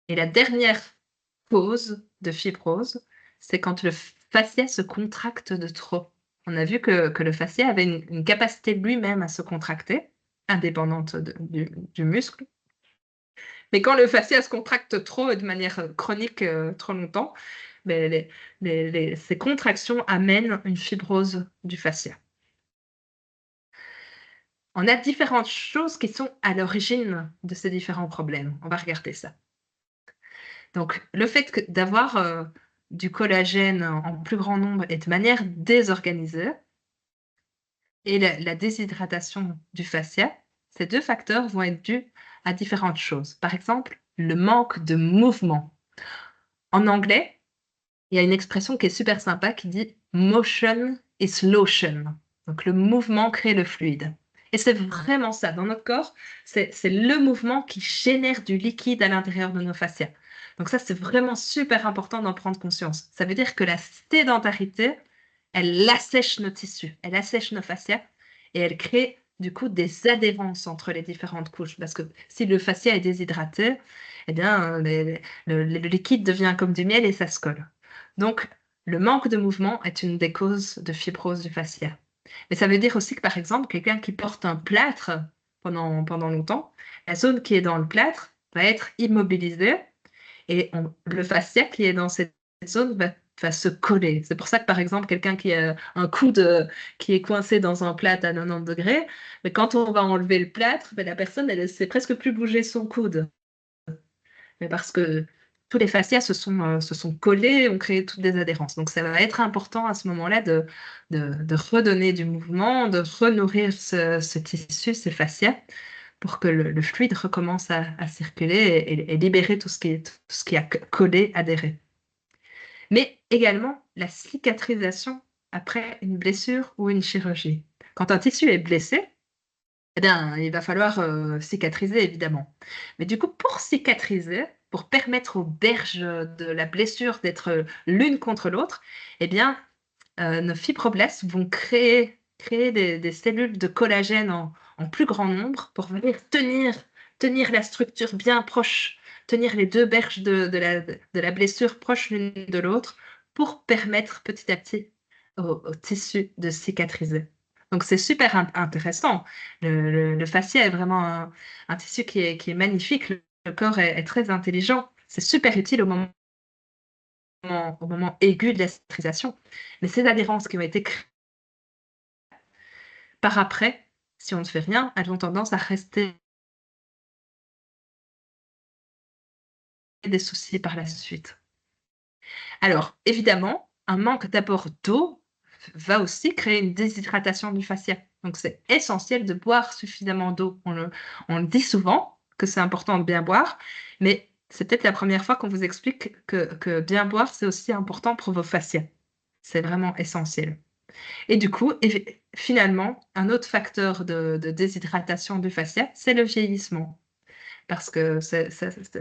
Et la dernière cause de fibrose, c'est quand le fascia se contracte de trop. On a vu que le fascia avait une capacité lui-même à se contracter, indépendante du muscle. Mais quand le fascia se contracte trop et de manière chronique trop longtemps, ben, ces contractions amènent une fibrose du fascia. On a différentes choses qui sont à l'origine de ces différents problèmes. On va regarder ça. Donc, le fait d'avoir du collagène en plus grand nombre et de manière désorganisée, et la déshydratation du fascia, ces deux facteurs vont être dus à différentes choses. Par exemple, le manque de mouvement. En anglais, il y a une expression qui est super sympa qui dit motion is lotion. Donc le mouvement crée le fluide. Et c'est vraiment ça. Dans notre corps, c'est le mouvement qui génère du liquide à l'intérieur de nos fascias. Donc ça, c'est vraiment super important d'en prendre conscience. Ça veut dire que la sédentarité, elle assèche nos tissus, elle assèche nos fascias et elle crée du coup des adhérences entre les différentes couches. Parce que si le fascia est déshydraté, eh bien, le liquide devient comme du miel et ça se colle. Donc, le manque de mouvement est une des causes de fibrose du fascia. Mais ça veut dire aussi que, par exemple, quelqu'un qui porte un plâtre pendant longtemps, la zone qui est dans le plâtre va être immobilisée et le fascia qui est dans cette zone va se coller. C'est pour ça que, par exemple, quelqu'un qui a un coude qui est coincé dans un plâtre à 90 degrés, mais quand on va enlever le plâtre, la personne, elle ne sait presque plus bouger son coude. Mais parce que tous les fascias se sont collés, ont créé toutes des adhérences. Donc, ça va être important à ce moment-là de redonner du mouvement, de renourrir ce tissu, ces fascias, pour que le fluide recommence à circuler et libérer tout ce qui a collé, adhéré. Mais également la cicatrisation après une blessure ou une chirurgie. Quand un tissu est blessé, eh bien, il va falloir cicatriser, évidemment. Mais du coup, pour cicatriser, pour permettre aux berges de la blessure d'être l'une contre l'autre, eh bien, nos fibroblastes vont créer des cellules de collagène en plus grand nombre pour venir tenir la structure bien proche, tenir les deux berges de la blessure proches l'une de l'autre pour permettre petit à petit au tissu de cicatriser. Donc, c'est super intéressant. Le fascia est vraiment un tissu qui est magnifique. Le corps est très intelligent. C'est super utile au moment aigu de la cicatrisation. Mais ces adhérences qui ont été créées par après, si on ne fait rien, elles ont tendance à rester des soucis par la suite. Alors, évidemment, un manque d'apport d'eau va aussi créer une déshydratation du fascia. Donc, c'est essentiel de boire suffisamment d'eau. On le dit souvent que c'est important de bien boire, mais c'est peut-être la première fois qu'on vous explique que bien boire, c'est aussi important pour vos fascias. C'est vraiment essentiel. Et du coup, finalement, un autre facteur de déshydratation du fascia, c'est le vieillissement. Parce que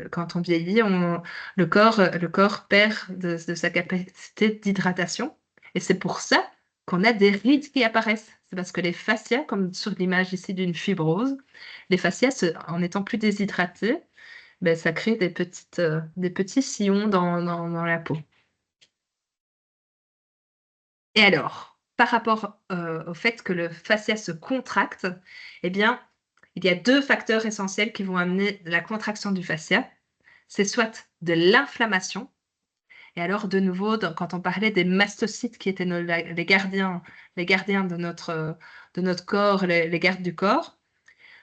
quand on vieillit, le corps perd de sa capacité d'hydratation. Et c'est pour ça qu'on a des rides qui apparaissent. C'est parce que les fascias, comme sur l'image ici d'une fibrose, les fascias, en étant plus déshydratés, ben, ça crée des petits sillons dans la peau. Et alors, par rapport au fait que le fascia se contracte, eh bien, il y a deux facteurs essentiels qui vont amener la contraction du fascia. C'est soit de l'inflammation, et alors de nouveau, quand on parlait des mastocytes qui étaient les gardiens de notre corps, les gardes du corps,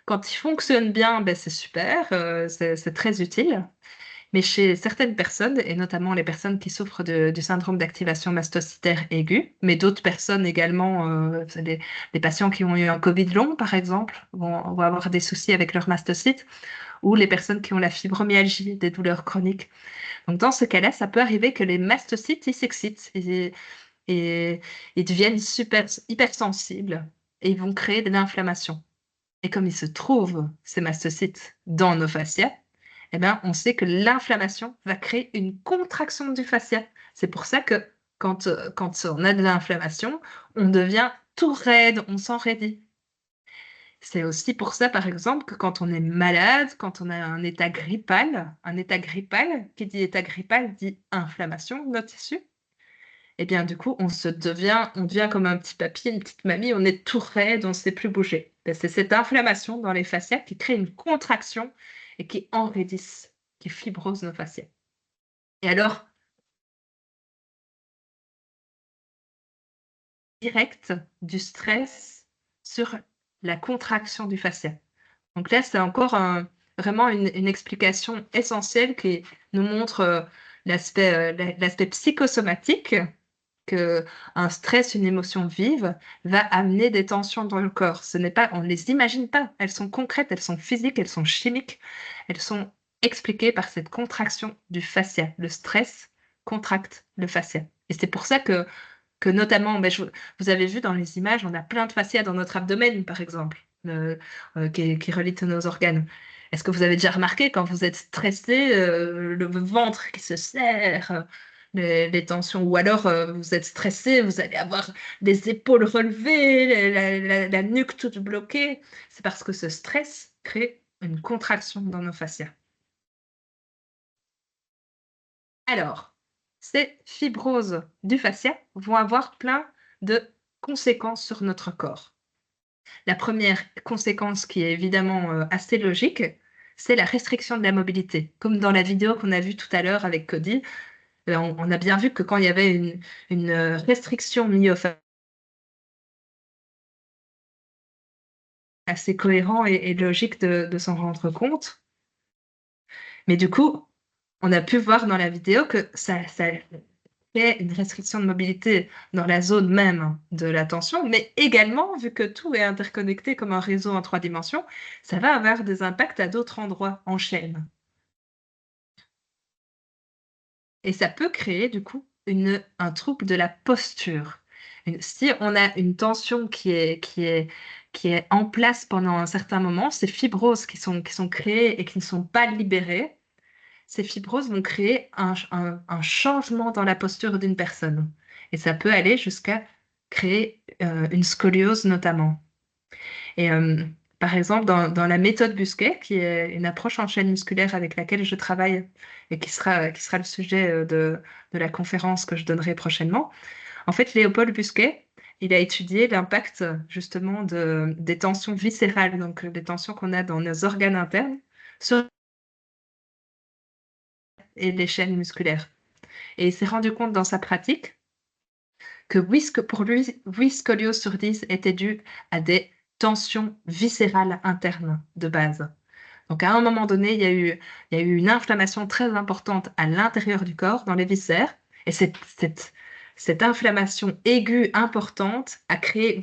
quand ils fonctionnent bien, ben, c'est super, c'est très utile. Mais chez certaines personnes, et notamment les personnes qui souffrent du syndrome d'activation mastocytaire aiguë, mais d'autres personnes également, les patients qui ont eu un Covid long, par exemple, vont avoir des soucis avec leurs mastocytes, ou les personnes qui ont la fibromyalgie, des douleurs chroniques. Donc dans ce cas-là, ça peut arriver que les mastocytes, ils s'excitent et ils deviennent hypersensibles et ils vont créer de l'inflammation. Et comme il se trouve ces mastocytes dans nos fascias, eh ben, on sait que l'inflammation va créer une contraction du fascia. C'est pour ça que quand on a de l'inflammation, on devient tout raide, on s'enraidit. C'est aussi pour ça, par exemple, que quand on est malade, quand on a un état grippal, qui dit état grippal dit inflammation de notre tissu, eh bien, du coup, on devient comme un petit papy, une petite mamie, on est tout raide, on ne sait plus bouger. Ben, c'est cette inflammation dans les fascias qui crée une contraction et qui enraidissent, qui fibrosent nos fascias. Et alors, direct du stress sur la contraction du fascia. Donc là, c'est encore vraiment une explication essentielle qui nous montre l'aspect psychosomatique, qu'un stress, une émotion vive va amener des tensions dans le corps. On ne les imagine pas, elles sont concrètes, elles sont physiques, elles sont chimiques, elles sont expliquées par cette contraction du fascia. Le stress contracte le fascia. Et c'est pour ça que notamment, vous avez vu dans les images, on a plein de fascias dans notre abdomen, par exemple, qui relient tous nos organes. Est-ce que vous avez déjà remarqué quand vous êtes stressé, le ventre qui se serre, les tensions, ou alors vous êtes stressé, vous allez avoir les épaules relevées, la nuque toute bloquée. C'est parce que ce stress crée une contraction dans nos fascias. Alors, ces fibroses du fascia vont avoir plein de conséquences sur notre corps. La première conséquence, qui est évidemment assez logique, c'est la restriction de la mobilité. Comme dans la vidéo qu'on a vue tout à l'heure avec Cody, on a bien vu que quand il y avait une restriction myofaciale, assez cohérent et logique de s'en rendre compte. Mais du coup, on a pu voir dans la vidéo que ça fait une restriction de mobilité dans la zone même de la tension, mais également, vu que tout est interconnecté comme un réseau en 3 dimensions, ça va avoir des impacts à d'autres endroits en chaîne. Et ça peut créer du coup un trouble de la posture. Si on a une tension qui est en place pendant un certain moment, ces fibroses qui sont créées et qui ne sont pas libérées, ces fibroses vont créer un changement dans la posture d'une personne. Et ça peut aller jusqu'à créer une scoliose notamment. Et par exemple, dans la méthode Busquet, qui est une approche en chaîne musculaire avec laquelle je travaille et qui sera le sujet de la conférence que je donnerai prochainement, en fait, Léopold Busquet, il a étudié l'impact justement des tensions viscérales, donc des tensions qu'on a dans nos organes internes, sur les chaînes musculaires. Et il s'est rendu compte dans sa pratique que pour lui, 8 scolioses sur 10 étaient dues à des tensions viscérales internes de base. Donc à un moment donné, il y a eu une inflammation très importante à l'intérieur du corps, dans les viscères, et cette inflammation aiguë importante a créé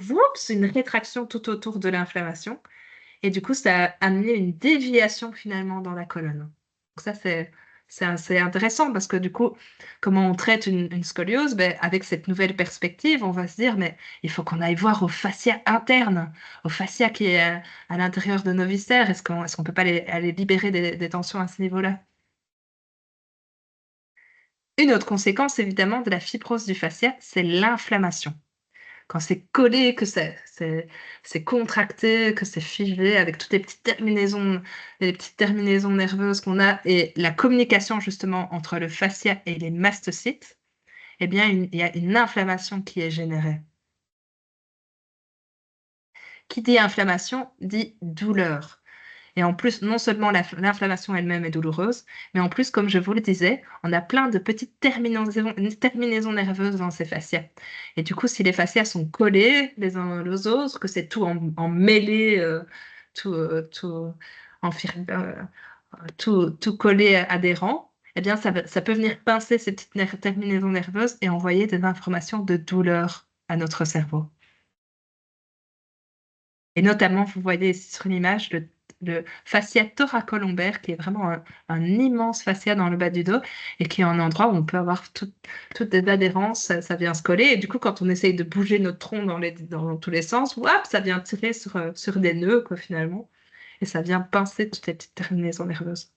une rétraction tout autour de l'inflammation, et du coup, ça a amené une déviation finalement dans la colonne. Donc ça, c'est assez intéressant parce que du coup, comment on traite une scoliose? Ben, avec cette nouvelle perspective, on va se dire, mais il faut qu'on aille voir au fascia interne, au fascia qui est à l'intérieur de nos viscères. Est-ce qu'on peut pas aller libérer des tensions à ce niveau-là? Une autre conséquence, évidemment, de la fibrose du fascia, c'est l'inflammation. Quand c'est collé, que c'est contracté, que c'est figé, avec toutes les petites terminaisons nerveuses qu'on a, et la communication justement entre le fascia et les mastocytes, eh bien, il y a une inflammation qui est générée. Qui dit inflammation dit douleur. Et en plus, non seulement l'inflammation elle-même est douloureuse, mais en plus, comme je vous le disais, on a plein de petites terminaisons nerveuses dans ces fascias. Et du coup, si les fascias sont collés les uns aux autres, que c'est tout en mêlé, tout, tout collé adhérent, eh bien, ça peut venir pincer ces petites terminaisons nerveuses et envoyer des informations de douleur à notre cerveau. Et notamment, vous voyez ici sur l'image le fascia thoracolombaire, qui est vraiment un immense fascia dans le bas du dos et qui est un endroit où on peut avoir toutes des adhérences, ça vient se coller. Et du coup, quand on essaye de bouger notre tronc dans tous les sens, hop, ça vient tirer sur des nœuds, quoi, finalement. Et ça vient pincer toutes les petites terminaisons nerveuses.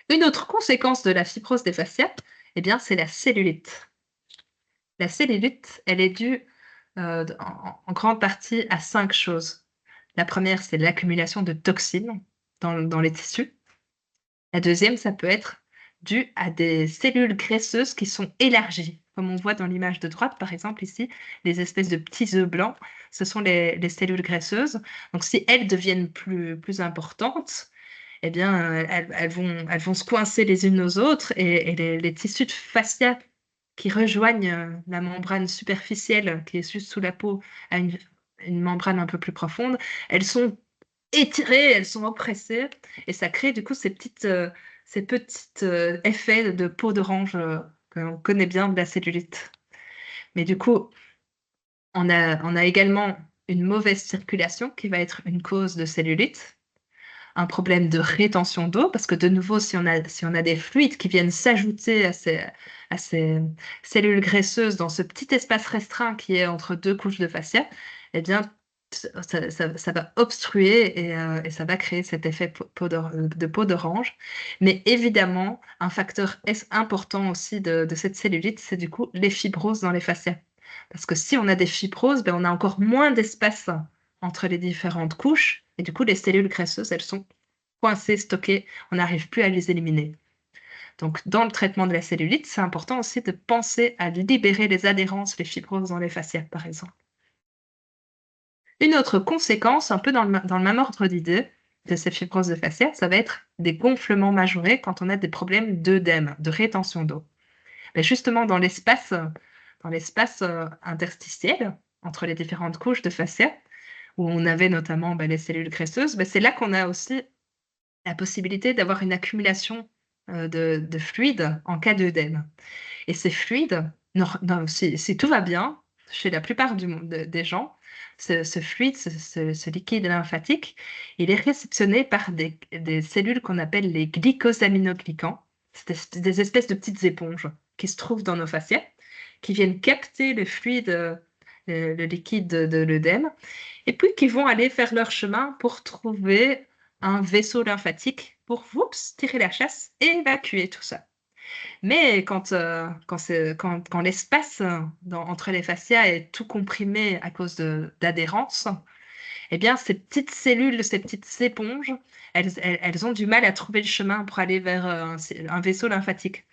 Une autre conséquence de la fibrose des fascias, eh bien, c'est la cellulite. La cellulite, elle est due en grande partie à 5 choses. La première, c'est l'accumulation de toxines dans les tissus. La deuxième, ça peut être dû à des cellules graisseuses qui sont élargies. Comme on voit dans l'image de droite, par exemple, ici, les espèces de petits œufs blancs, ce sont les cellules graisseuses. Donc, si elles deviennent plus importantes, eh bien, elles vont se coincer les unes aux autres et les tissus de fascia qui rejoignent la membrane superficielle qui est juste sous la peau à une membrane un peu plus profonde, elles sont étirées, elles sont oppressées et ça crée du coup ces petits effets de peau d'orange qu'on connaît bien de la cellulite. Mais du coup, on a également une mauvaise circulation qui va être une cause de cellulite, un problème de rétention d'eau, parce que de nouveau, si on a des fluides qui viennent s'ajouter à ces cellules graisseuses dans ce petit espace restreint qui est entre deux couches de fascia, eh bien, ça va obstruer et ça va créer cet effet de peau d'orange. Mais évidemment, un facteur important aussi de cette cellulite, c'est du coup les fibroses dans les fascias. Parce que si on a des fibroses, ben, on a encore moins d'espace entre les différentes couches. Et du coup, les cellules graisseuses, elles sont coincées, stockées. On n'arrive plus à les éliminer. Donc, dans le traitement de la cellulite, c'est important aussi de penser à libérer les adhérences, les fibroses dans les fascias, par exemple. Une autre conséquence, un peu dans le même ordre d'idée, de ces fibroses de fascia, ça va être des gonflements majorés quand on a des problèmes d'œdème, de rétention d'eau. Mais justement, dans l'espace interstitiel, entre les différentes couches de fascia, où on avait notamment les cellules graisseuses, c'est là qu'on a aussi la possibilité d'avoir une accumulation de fluide en cas d'œdème. Et ces fluides, si tout va bien, chez la plupart des gens, ce fluide, ce liquide lymphatique, il est réceptionné par des cellules qu'on appelle les glycosaminoglycans. C'est des espèces de petites éponges qui se trouvent dans nos fascias, qui viennent capter le fluide, le liquide de l'œdème, et puis qui vont aller faire leur chemin pour trouver un vaisseau lymphatique pour, tirer la chasse et évacuer tout ça. Mais quand l'espace entre les fascias est tout comprimé à cause d'adhérence, eh bien, ces petites cellules, ces petites éponges, elles ont du mal à trouver le chemin pour aller vers un vaisseau lymphatique.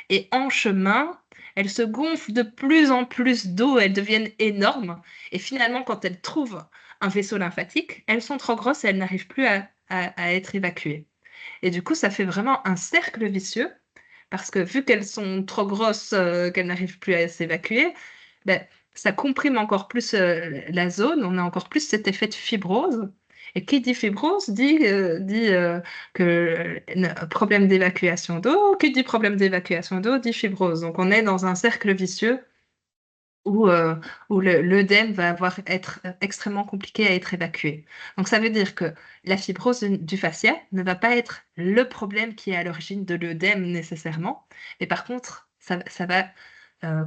Et en chemin, elles se gonflent de plus en plus d'eau, elles deviennent énormes. Et finalement, quand elles trouvent un vaisseau lymphatique, elles sont trop grosses et elles n'arrivent plus à être évacuées. Et du coup, ça fait vraiment un cercle vicieux parce que vu qu'elles sont trop grosses, qu'elles n'arrivent plus à s'évacuer, ben, ça comprime encore plus la zone, on a encore plus cet effet de fibrose. Et qui dit fibrose dit problème d'évacuation d'eau, qui dit problème d'évacuation d'eau dit fibrose. Donc on est dans un cercle vicieux où l'œdème va être extrêmement compliqué à être évacué. Donc ça veut dire que la fibrose du fascia ne va pas être le problème qui est à l'origine de l'œdème nécessairement, mais par contre, ça va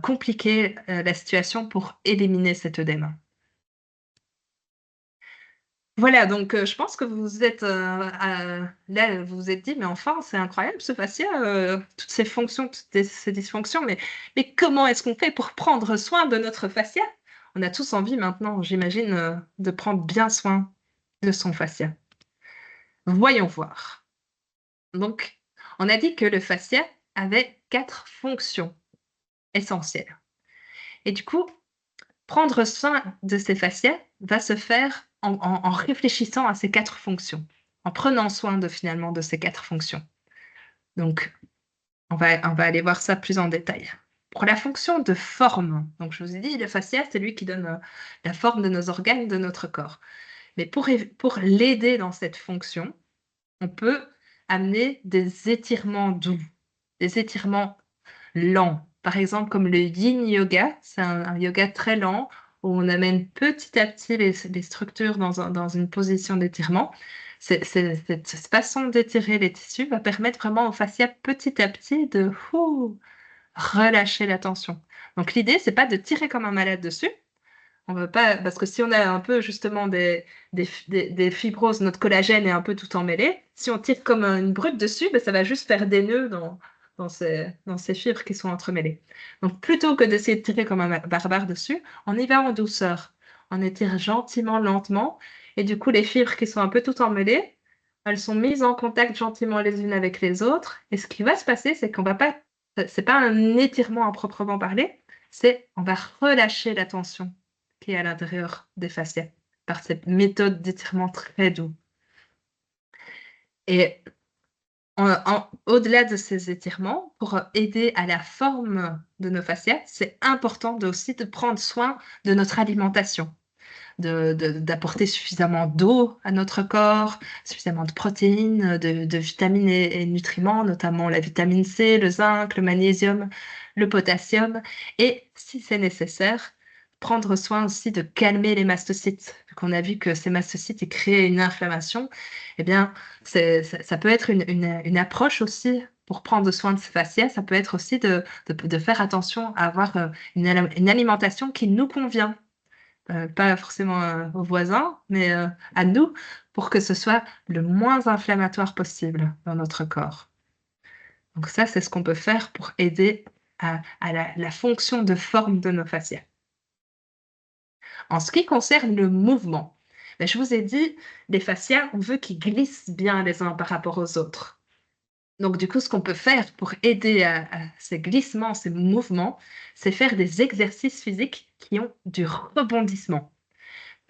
compliquer la situation pour éliminer cet œdème. Voilà, donc je pense que vous êtes là, vous vous êtes dit, mais enfin, c'est incroyable ce fascia, toutes ces fonctions, toutes ces dysfonctions, mais comment est-ce qu'on fait pour prendre soin de notre fascia? On a tous envie maintenant, j'imagine, de prendre bien soin de son fascia. Voyons voir. Donc, on a dit que le fascia avait 4 fonctions essentielles. Et du coup, prendre soin de ces fascias va se faire en réfléchissant à ces 4 fonctions, en prenant soin finalement de ces 4 fonctions. Donc, on va aller voir ça plus en détail. Pour la fonction de forme, donc je vous ai dit, le fascia, c'est lui qui donne la forme de nos organes, de notre corps. Mais pour l'aider dans cette fonction, on peut amener des étirements doux, des étirements lents. Par exemple, comme le yin yoga, c'est un yoga très lent où on amène petit à petit les structures dans une position d'étirement. Cette façon d'étirer les tissus va permettre vraiment au fascia petit à petit de relâcher la tension. Donc l'idée, c'est pas de tirer comme un malade dessus. On veut pas, parce que si on a un peu justement des fibroses, notre collagène est un peu tout emmêlé. Si on tire comme une brute dessus, ça va juste faire des nœuds dans ces fibres qui sont entremêlées. Donc plutôt que d'essayer de tirer comme un barbare dessus, on y va en douceur. On étire gentiment, lentement, et du coup les fibres qui sont un peu tout emmêlées, elles sont mises en contact gentiment les unes avec les autres. Et ce qui va se passer, c'est qu'on va pas, c'est pas un étirement à proprement parler, c'est on va relâcher la tension qui est à l'intérieur des fascias par cette méthode d'étirement très doux. Et au-delà de ces étirements, pour aider à la forme de nos fascias, c'est important aussi de prendre soin de notre alimentation, d'apporter suffisamment d'eau à notre corps, suffisamment de protéines, de vitamines et nutriments, notamment la vitamine C, le zinc, le magnésium, le potassium, et si c'est nécessaire, prendre soin aussi de calmer les mastocytes. Vu qu'on a vu que ces mastocytes ils créent une inflammation, eh bien, ça peut être une approche aussi pour prendre soin de ces fascias. Ça peut être aussi de faire attention à avoir une alimentation qui nous convient. Pas forcément aux voisins, mais à nous, pour que ce soit le moins inflammatoire possible dans notre corps. Donc ça, c'est ce qu'on peut faire pour aider à la fonction de forme de nos fascias. En ce qui concerne le mouvement, ben, je vous ai dit, les fascias, on veut qu'ils glissent bien les uns par rapport aux autres. Donc du coup, ce qu'on peut faire pour aider à ces glissements, ces mouvements, c'est faire des exercices physiques qui ont du rebondissement,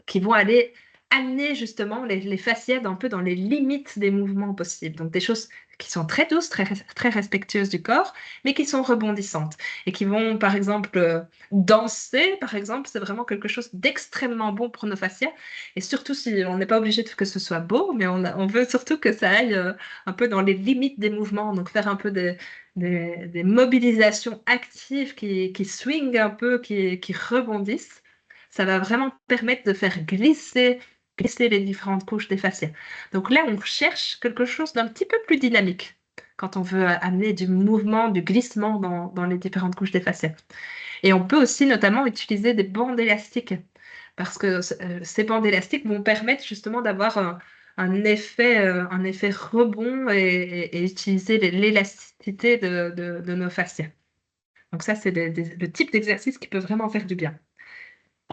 qui vont aller amener justement les fascias un peu dans les limites des mouvements possibles. Donc des choses qui sont très douces, très respectueuses du corps, mais qui sont rebondissantes et qui vont, par exemple, danser, par exemple, c'est vraiment quelque chose d'extrêmement bon pour nos fascias. Et surtout si on n'est pas obligé de que ce soit beau, mais on veut surtout que ça aille un peu dans les limites des mouvements, donc faire un peu des mobilisations actives qui swingent un peu, qui rebondissent. Ça va vraiment permettre de faire glisser les différentes couches des fascias. Donc là, on cherche quelque chose d'un petit peu plus dynamique quand on veut amener du mouvement, du glissement dans les différentes couches des fascias. Et on peut aussi notamment utiliser des bandes élastiques parce que ces bandes élastiques vont permettre justement d'avoir un effet rebond et utiliser l'élasticité de nos fascias. Donc ça, c'est le type d'exercice qui peut vraiment faire du bien.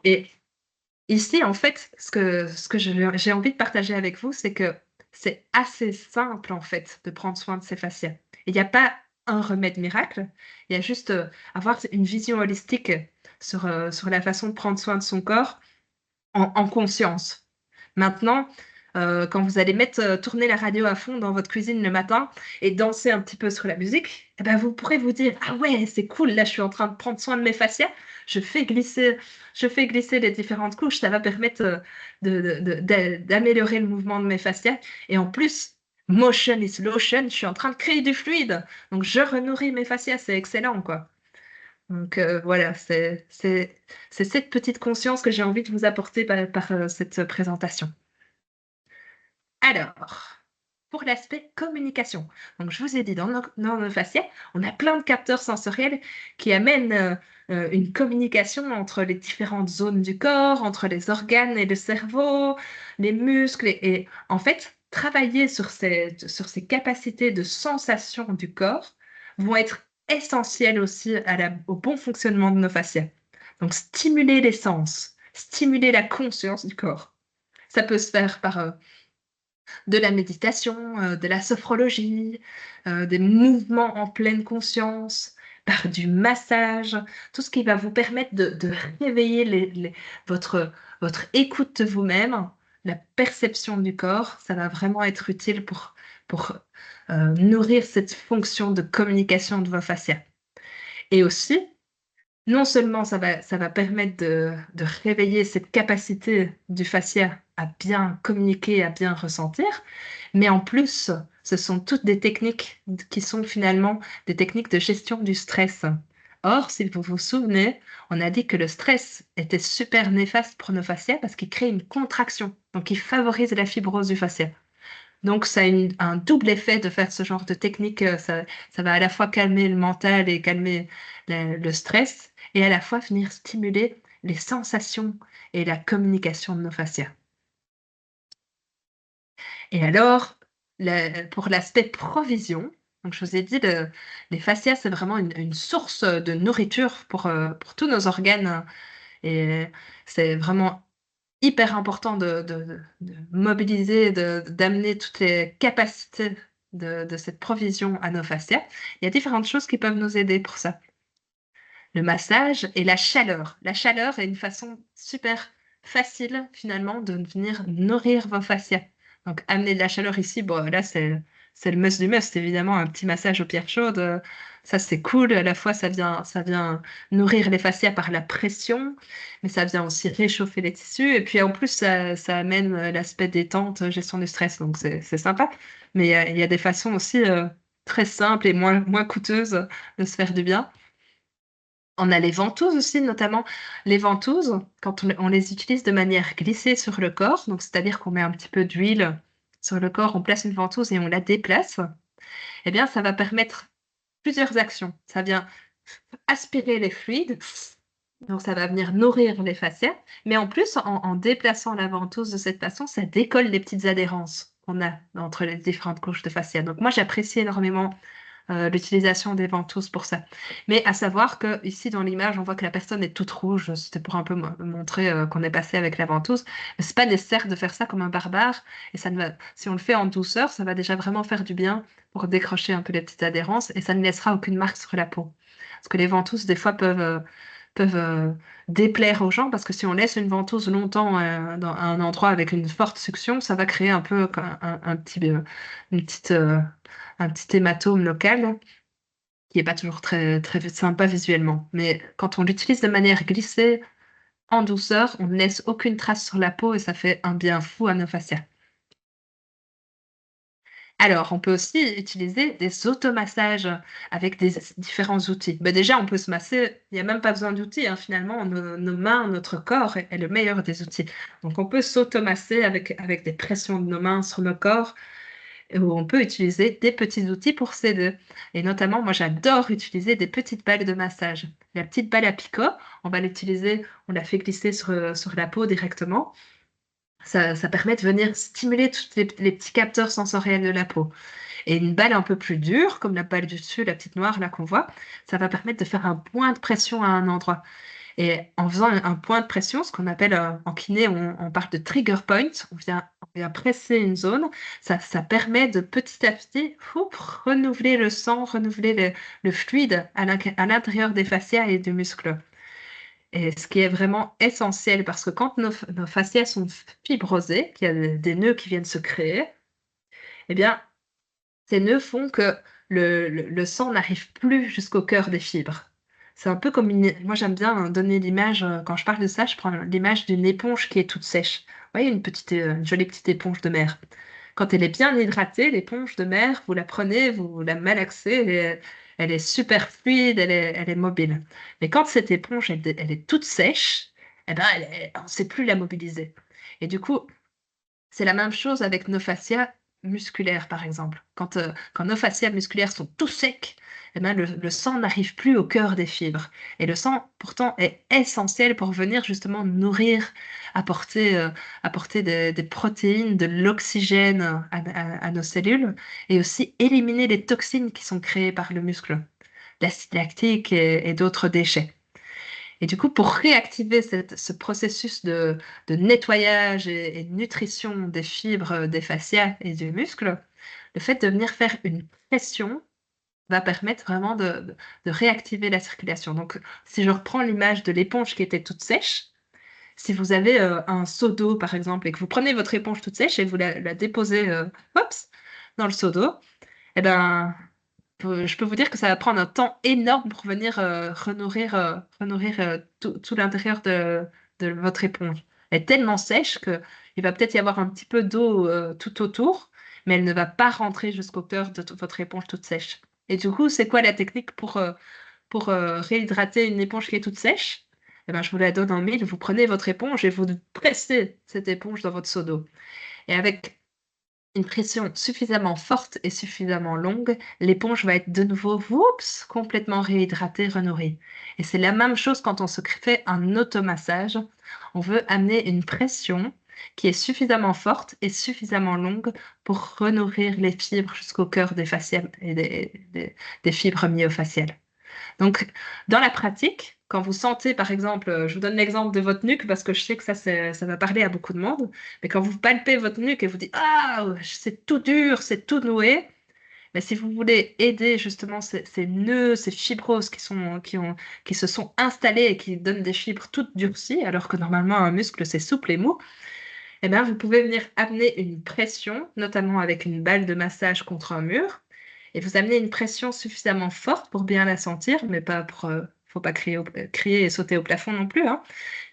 Et ici, en fait, ce que j'ai envie de partager avec vous, c'est que c'est assez simple, en fait, de prendre soin de ces fascias. Il n'y a pas un remède miracle, il y a juste avoir une vision holistique sur la façon de prendre soin de son corps en conscience. Maintenant, quand vous allez tourner la radio à fond dans votre cuisine le matin et danser un petit peu sur la musique, eh ben vous pourrez vous dire, ah ouais, c'est cool, là je suis en train de prendre soin de mes fascias, je fais glisser les différentes couches, ça va permettre d'améliorer le mouvement de mes fascias. Et en plus, motion is lotion, je suis en train de créer du fluide, donc je renourris mes fascias, c'est excellent, quoi. Donc voilà, c'est cette petite conscience que j'ai envie de vous apporter par cette présentation. Alors, pour l'aspect communication. Donc, je vous ai dit, dans nos fascias, on a plein de capteurs sensoriels qui amènent une communication entre les différentes zones du corps, entre les organes et le cerveau, les muscles. Et en fait, travailler sur ces capacités de sensation du corps vont être essentiels aussi au bon fonctionnement de nos fascias. Donc, stimuler les sens, stimuler la conscience du corps. Ça peut se faire par de la méditation, de la sophrologie, des mouvements en pleine conscience, par du massage, tout ce qui va vous permettre de réveiller votre écoute de vous-même, la perception du corps. Ça va vraiment être utile pour nourrir cette fonction de communication de vos fascias. Et aussi, non seulement ça va permettre de réveiller cette capacité du fascia à bien communiquer, à bien ressentir, mais en plus, ce sont toutes des techniques qui sont finalement des techniques de gestion du stress. Or, si vous vous souvenez, on a dit que le stress était super néfaste pour nos fascias parce qu'il crée une contraction, donc il favorise la fibrose du fascia. Donc, ça a un double effet de faire ce genre de technique. Ça va à la fois calmer le mental et calmer le stress, et à la fois venir stimuler les sensations et la communication de nos fascias. Et alors, pour l'aspect provision, donc je vous ai dit, les fascias, c'est vraiment une source de nourriture pour tous nos organes. Et c'est vraiment hyper important de mobiliser, d'amener toutes les capacités de cette provision à nos fascias. Il y a différentes choses qui peuvent nous aider pour ça. Le massage et la chaleur. La chaleur est une façon super facile finalement de venir nourrir vos fascias. Donc amener de la chaleur ici, bon là c'est le must du must évidemment, un petit massage aux pierres chaudes, ça c'est cool. À la fois ça vient nourrir les fascias par la pression, mais ça vient aussi réchauffer les tissus et puis en plus ça amène l'aspect détente, gestion du stress, donc c'est sympa. Mais il y a des façons aussi très simples et moins coûteuses de se faire du bien. On a les ventouses aussi, notamment les ventouses, quand on les utilise de manière glissée sur le corps, donc c'est-à-dire qu'on met un petit peu d'huile sur le corps, on place une ventouse et on la déplace, eh bien ça va permettre plusieurs actions. Ça vient aspirer les fluides, donc ça va venir nourrir les fascias, mais en plus, en déplaçant la ventouse de cette façon, ça décolle les petites adhérences qu'on a entre les différentes couches de fascia. Donc moi, j'apprécie énormément l'utilisation des ventouses pour ça. Mais à savoir que ici dans l'image, on voit que la personne est toute rouge. C'était pour un peu montrer qu'on est passé avec la ventouse. Mais c'est pas nécessaire de faire ça comme un barbare. Et ça ne va, si on le fait en douceur, ça va déjà vraiment faire du bien pour décrocher un peu les petites adhérences et ça ne laissera aucune marque sur la peau. Parce que les ventouses, des fois, peuvent déplaire aux gens parce que si on laisse une ventouse longtemps dans un endroit avec une forte succion, ça va créer un peu une petite, un petit hématome local qui n'est pas toujours très sympa visuellement. Mais quand on l'utilise de manière glissée, en douceur, on ne laisse aucune trace sur la peau et ça fait un bien fou à nos fascias. Alors, on peut aussi utiliser des automassages avec des différents outils. Ben déjà, on peut se masser, il n'y a même pas besoin d'outils, hein, finalement, nos mains, notre corps est le meilleur des outils. Donc, on peut s'automasser avec des pressions de nos mains sur le corps, où on peut utiliser des petits outils pour s'aider. Et notamment, moi, j'adore utiliser des petites balles de massage. La petite balle à picot, on va l'utiliser, on la fait glisser sur la peau directement. Ça permet de venir stimuler tous les petits capteurs sensoriels de la peau. Et une balle un peu plus dure, comme la balle du dessus, la petite noire là qu'on voit, ça va permettre de faire un point de pression à un endroit. Et en faisant un point de pression, ce qu'on appelle en kiné, on parle de trigger point, on vient presser une zone, ça permet de petit à petit renouveler le sang, renouveler le fluide à l'intérieur des fascias et du muscle. Et ce qui est vraiment essentiel, parce que quand nos fascias sont fibrosés, qu'il y a des nœuds qui viennent se créer, eh bien, ces nœuds font que le sang n'arrive plus jusqu'au cœur des fibres. C'est un peu comme moi j'aime bien donner l'image, quand je parle de ça, je prends l'image d'une éponge qui est toute sèche. Vous voyez, une jolie petite éponge de mer. Quand elle est bien hydratée, l'éponge de mer, vous la prenez, vous la malaxez, elle est super fluide, elle est mobile. Mais quand cette éponge, elle est toute sèche, eh ben, on ne sait plus la mobiliser. Et du coup, c'est la même chose avec nos fascias musculaires, par exemple. Quand nos fascias musculaires sont tout secs, eh ben, le sang n'arrive plus au cœur des fibres. Et le sang, pourtant, est essentiel pour venir justement nourrir, apporter des protéines, de l'oxygène à nos cellules, et aussi éliminer les toxines qui sont créées par le muscle, l'acide lactique et d'autres déchets. Et du coup, pour réactiver ce processus de nettoyage et de nutrition des fibres, des fascias et du muscle, le fait de venir faire une pression va permettre vraiment de réactiver la circulation. Donc, si je reprends l'image de l'éponge qui était toute sèche, si vous avez un seau d'eau, par exemple, et que vous prenez votre éponge toute sèche et vous la déposez dans le seau d'eau, eh ben, je peux vous dire que ça va prendre un temps énorme pour venir renourrir tout l'intérieur de votre éponge. Elle est tellement sèche qu'il va peut-être y avoir un petit peu d'eau tout autour, mais elle ne va pas rentrer jusqu'au cœur de votre éponge toute sèche. Et du coup, c'est quoi la technique pour réhydrater une éponge qui est toute sèche? Eh ben, je vous la donne en mille. Vous prenez votre éponge et vous pressez cette éponge dans votre seau d'eau. Et avec une pression suffisamment forte et suffisamment longue, l'éponge va être de nouveau, complètement réhydratée, renourrie. Et c'est la même chose quand on se fait un automassage. On veut amener une pression qui est suffisamment forte et suffisamment longue pour renourrir les fibres jusqu'au cœur des fascias et des fibres myofasciales. Donc, dans la pratique, quand vous sentez, par exemple, je vous donne l'exemple de votre nuque parce que je sais que ça va parler à beaucoup de monde, mais quand vous palpez votre nuque et vous dites, ah, c'est tout dur, c'est tout noué, mais si vous voulez aider justement ces nœuds, ces fibroses qui se sont installés et qui donnent des fibres toutes durcies, alors que normalement un muscle c'est souple et mou, eh bien, vous pouvez venir amener une pression, notamment avec une balle de massage contre un mur, et vous amenez une pression suffisamment forte pour bien la sentir, mais pas pour, faut pas crier et sauter au plafond non plus, hein,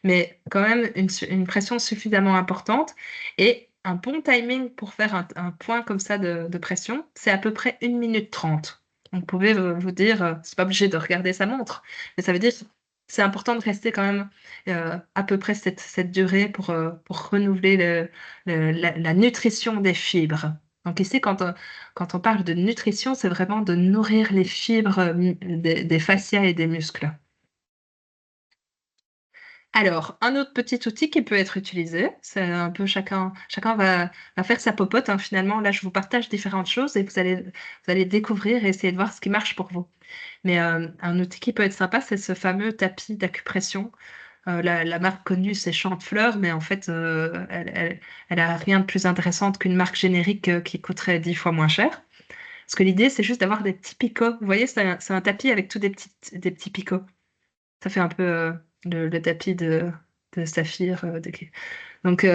mais quand même une pression suffisamment importante et un bon timing pour faire un point comme ça de pression, c'est à peu près 1 minute 30. Donc, vous pouvez vous dire, c'est pas obligé de regarder sa montre, mais ça veut dire que c'est important de rester quand même à peu près cette durée pour renouveler la nutrition des fibres. Donc ici, quand on parle de nutrition, c'est vraiment de nourrir les fibres des fascias et des muscles. Alors, un autre petit outil qui peut être utilisé, c'est un peu chacun va faire sa popote, hein, finalement. Là, je vous partage différentes choses et vous allez découvrir et essayer de voir ce qui marche pour vous. Mais un outil qui peut être sympa, c'est ce fameux tapis d'acupression. La marque connue, c'est Chantefleur, mais en fait, elle a rien de plus intéressante qu'une marque générique qui coûterait 10 fois moins cher. Parce que l'idée, c'est juste d'avoir des petits picots. Vous voyez, c'est un tapis avec tous des petits picots. Ça fait un peu le tapis de Saphir. Donc,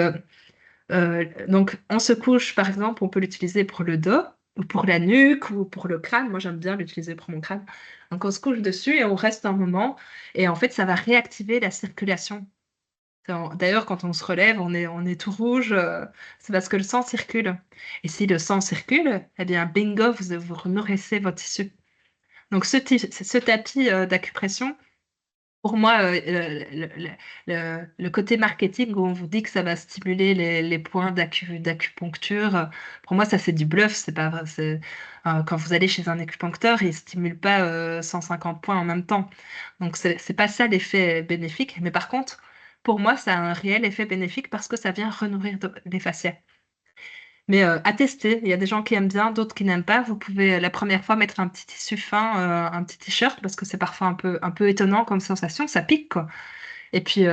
donc, on se couche, par exemple, on peut l'utiliser pour le dos, ou pour la nuque, ou pour le crâne. Moi, j'aime bien l'utiliser pour mon crâne. Donc, on se couche dessus et on reste un moment. Et en fait, ça va réactiver la circulation. D'ailleurs, quand on se relève, on est tout rouge. C'est parce que le sang circule. Et si le sang circule, eh bien, bingo, vous nourrissez votre tissu. Donc, ce tapis d'acupression, pour moi, le côté marketing où on vous dit que ça va stimuler les points d'acupuncture, pour moi, ça c'est du bluff. C'est pas vrai. Quand vous allez chez un acupuncteur, il ne stimule pas 150 points en même temps. Donc, c'est pas ça l'effet bénéfique. Mais par contre, pour moi, ça a un réel effet bénéfique parce que ça vient renourrir les fascias. Mais à tester, il y a des gens qui aiment bien, d'autres qui n'aiment pas. Vous pouvez la première fois mettre un petit tissu fin, un petit t-shirt, parce que c'est parfois un peu étonnant comme sensation, ça pique, quoi. Et puis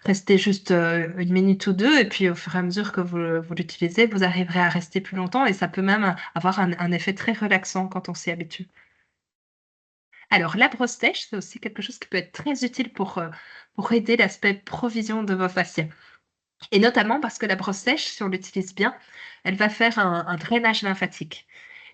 rester juste 1 minute ou deux, et puis au fur et à mesure que vous l'utilisez, vous arriverez à rester plus longtemps, et ça peut même avoir un effet très relaxant quand on s'y habitue. Alors, la brosse sèche, c'est aussi quelque chose qui peut être très utile pour aider l'aspect provision de vos fascias. Et notamment parce que la brosse sèche, si on l'utilise bien, elle va faire un drainage lymphatique.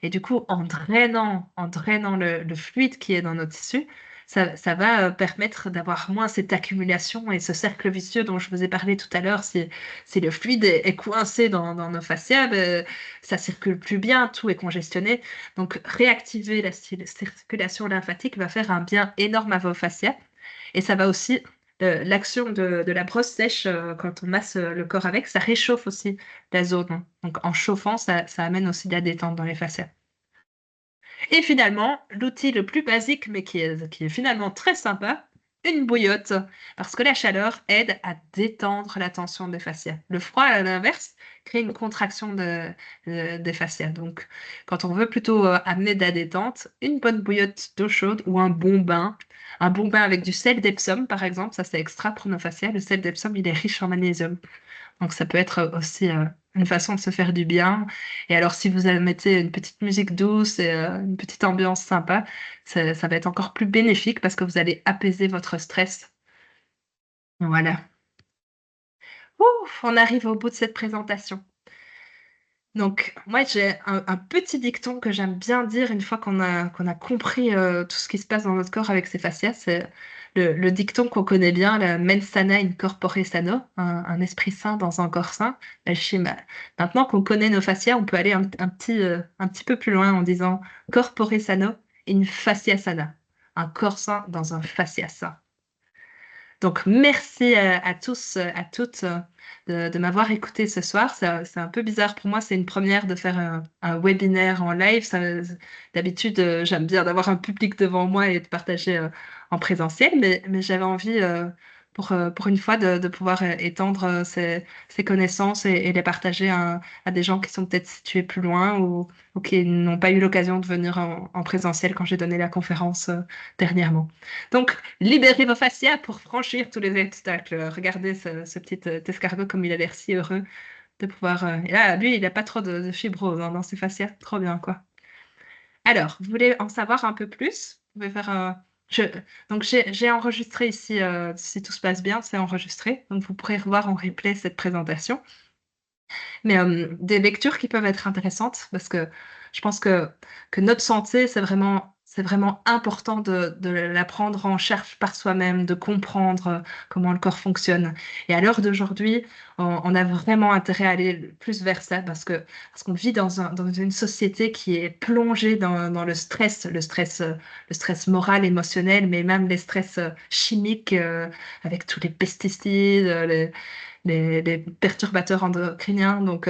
Et du coup, en drainant le fluide qui est dans nos tissus, ça va permettre d'avoir moins cette accumulation et ce cercle vicieux dont je vous ai parlé tout à l'heure. Si le fluide est coincé dans nos fascias, ben, ça circule plus bien, tout est congestionné. Donc, réactiver la circulation lymphatique va faire un bien énorme à vos fascias. Et ça va aussi l'action de la brosse sèche, quand on masse le corps avec, ça réchauffe aussi la zone. Donc en chauffant, ça amène aussi de la détente dans les fascias. Et finalement, l'outil le plus basique, mais qui est finalement très sympa, une bouillotte. Parce que la chaleur aide à détendre la tension des fascias. Le froid, à l'inverse, crée une contraction des fascias. Donc, quand on veut plutôt amener de la détente, une bonne bouillotte d'eau chaude ou un bon bain avec du sel d'Epsom, par exemple, ça c'est extra pour nos fascias. Le sel d'Epsom, il est riche en magnésium. Donc ça peut être aussi une façon de se faire du bien. Et alors si vous mettez une petite musique douce et une petite ambiance sympa, ça va être encore plus bénéfique parce que vous allez apaiser votre stress. Voilà. Ouf, on arrive au bout de cette présentation. Donc, moi, j'ai un petit dicton que j'aime bien dire une fois qu'on a compris tout ce qui se passe dans notre corps avec ces fascias. C'est le dicton qu'on connaît bien, la mens sana in corpore sano, un esprit sain dans un corps sain. Maintenant qu'on connaît nos fascias, on peut aller un petit peu plus loin en disant corpore sano in fascia sana, un corps sain dans un fascia sain. Donc, merci à tous, à toutes de m'avoir écouté ce soir. C'est un peu bizarre pour moi, c'est une première de faire un webinaire en live. D'habitude, j'aime bien d'avoir un public devant moi et de partager en présentiel, mais j'avais envie, pour une fois de pouvoir étendre ces connaissances et les partager à des gens qui sont peut-être situés plus loin ou qui n'ont pas eu l'occasion de venir en présentiel quand j'ai donné la conférence dernièrement. Donc, libérez vos fascias pour franchir tous les obstacles. Regardez ce petit escargot comme il a l'air si heureux de pouvoir... Et là, lui, il n'a pas trop de fibrose dans ses fascias. Trop bien, quoi. Alors, vous voulez en savoir un peu plus? Vous pouvez faire je- Donc, j'ai enregistré ici, si tout se passe bien, c'est enregistré. Donc, vous pourrez revoir en replay cette présentation. Mais des lectures qui peuvent être intéressantes parce que je pense que notre santé, c'est vraiment important de la prendre en charge par soi-même, de comprendre comment le corps fonctionne. Et à l'heure d'aujourd'hui, on a vraiment intérêt à aller plus vers ça parce qu'on vit dans une société qui est plongée dans le stress moral, émotionnel, mais même les stress chimiques avec tous les pesticides, les perturbateurs endocriniens. Donc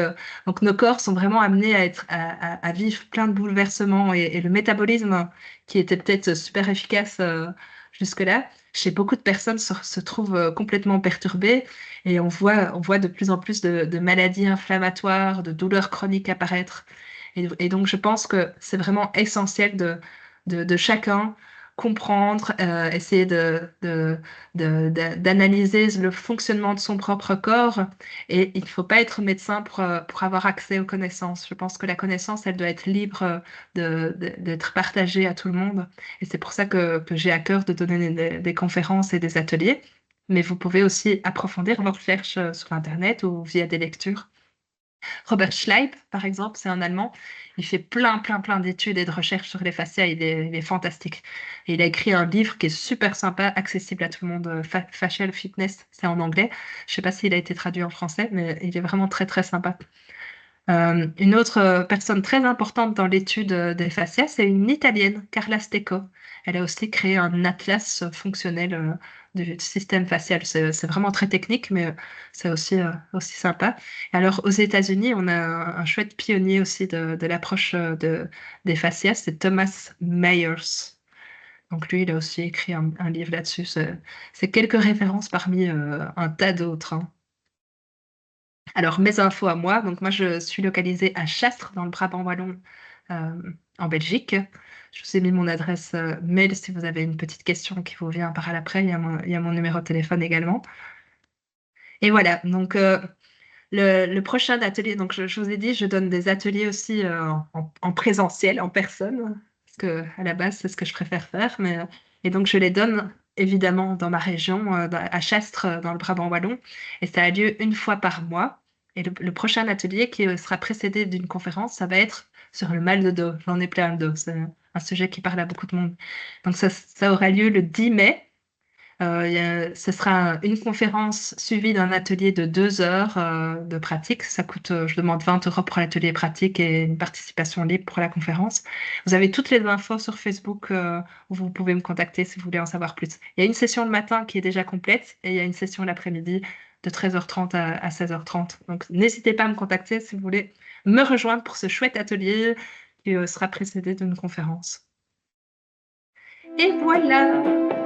nos corps sont vraiment amenés à vivre plein de bouleversements et le métabolisme qui était peut-être super efficace jusque-là, chez beaucoup de personnes se trouve complètement perturbé et on voit de plus en plus de maladies inflammatoires, de douleurs chroniques apparaître. Et donc je pense que c'est vraiment essentiel de chacun comprendre, essayer d'analyser le fonctionnement de son propre corps. Et il ne faut pas être médecin pour avoir accès aux connaissances. Je pense que la connaissance, elle doit être libre d'être partagée à tout le monde. Et c'est pour ça que j'ai à cœur de donner des conférences et des ateliers. Mais vous pouvez aussi approfondir vos recherches sur Internet ou via des lectures. Robert Schleip, par exemple, c'est un Allemand. Il fait plein d'études et de recherches sur les fascias. Il est fantastique. Et il a écrit un livre qui est super sympa, accessible à tout le monde. Facial Fitness, c'est en anglais. Je ne sais pas s'il a été traduit en français, mais il est vraiment très sympa. Une autre personne très importante dans l'étude des fascias, c'est une Italienne, Carla Stecco. Elle a aussi créé un atlas fonctionnel du système facial. C'est vraiment très technique, mais c'est aussi sympa. Alors, aux États-Unis, on a un chouette pionnier aussi de l'approche des fascias, c'est Thomas Myers. Donc, lui, il a aussi écrit un livre là-dessus. C'est quelques références parmi un tas d'autres, hein. Alors, mes infos à moi. Donc, moi, je suis localisée à Chastres, dans le Brabant wallon, en Belgique. Je vous ai mis mon adresse mail si vous avez une petite question qui vous vient par après. Il y a mon numéro de téléphone également. Et voilà. Donc, le prochain atelier, donc je vous ai dit, je donne des ateliers aussi en présentiel, en personne, parce que à la base, c'est ce que je préfère faire. Et donc, je les donne évidemment dans ma région, à Chastres, dans le Brabant wallon. Et ça a lieu une fois par mois. Et le prochain atelier qui sera précédé d'une conférence, ça va être sur le mal de dos. J'en ai plein le dos. C'est un sujet qui parle à beaucoup de monde. Donc, ça aura lieu le 10 mai. Ce sera une conférence suivie d'un atelier de 2 heures de pratique. Ça coûte, je demande 20 € pour l'atelier pratique et une participation libre pour la conférence. Vous avez toutes les infos sur Facebook où vous pouvez me contacter si vous voulez en savoir plus. Il y a une session le matin qui est déjà complète et il y a une session l'après-midi de 13h30 à 16h30. Donc n'hésitez pas à me contacter si vous voulez me rejoindre pour ce chouette atelier qui sera précédé d'une conférence. Et voilà!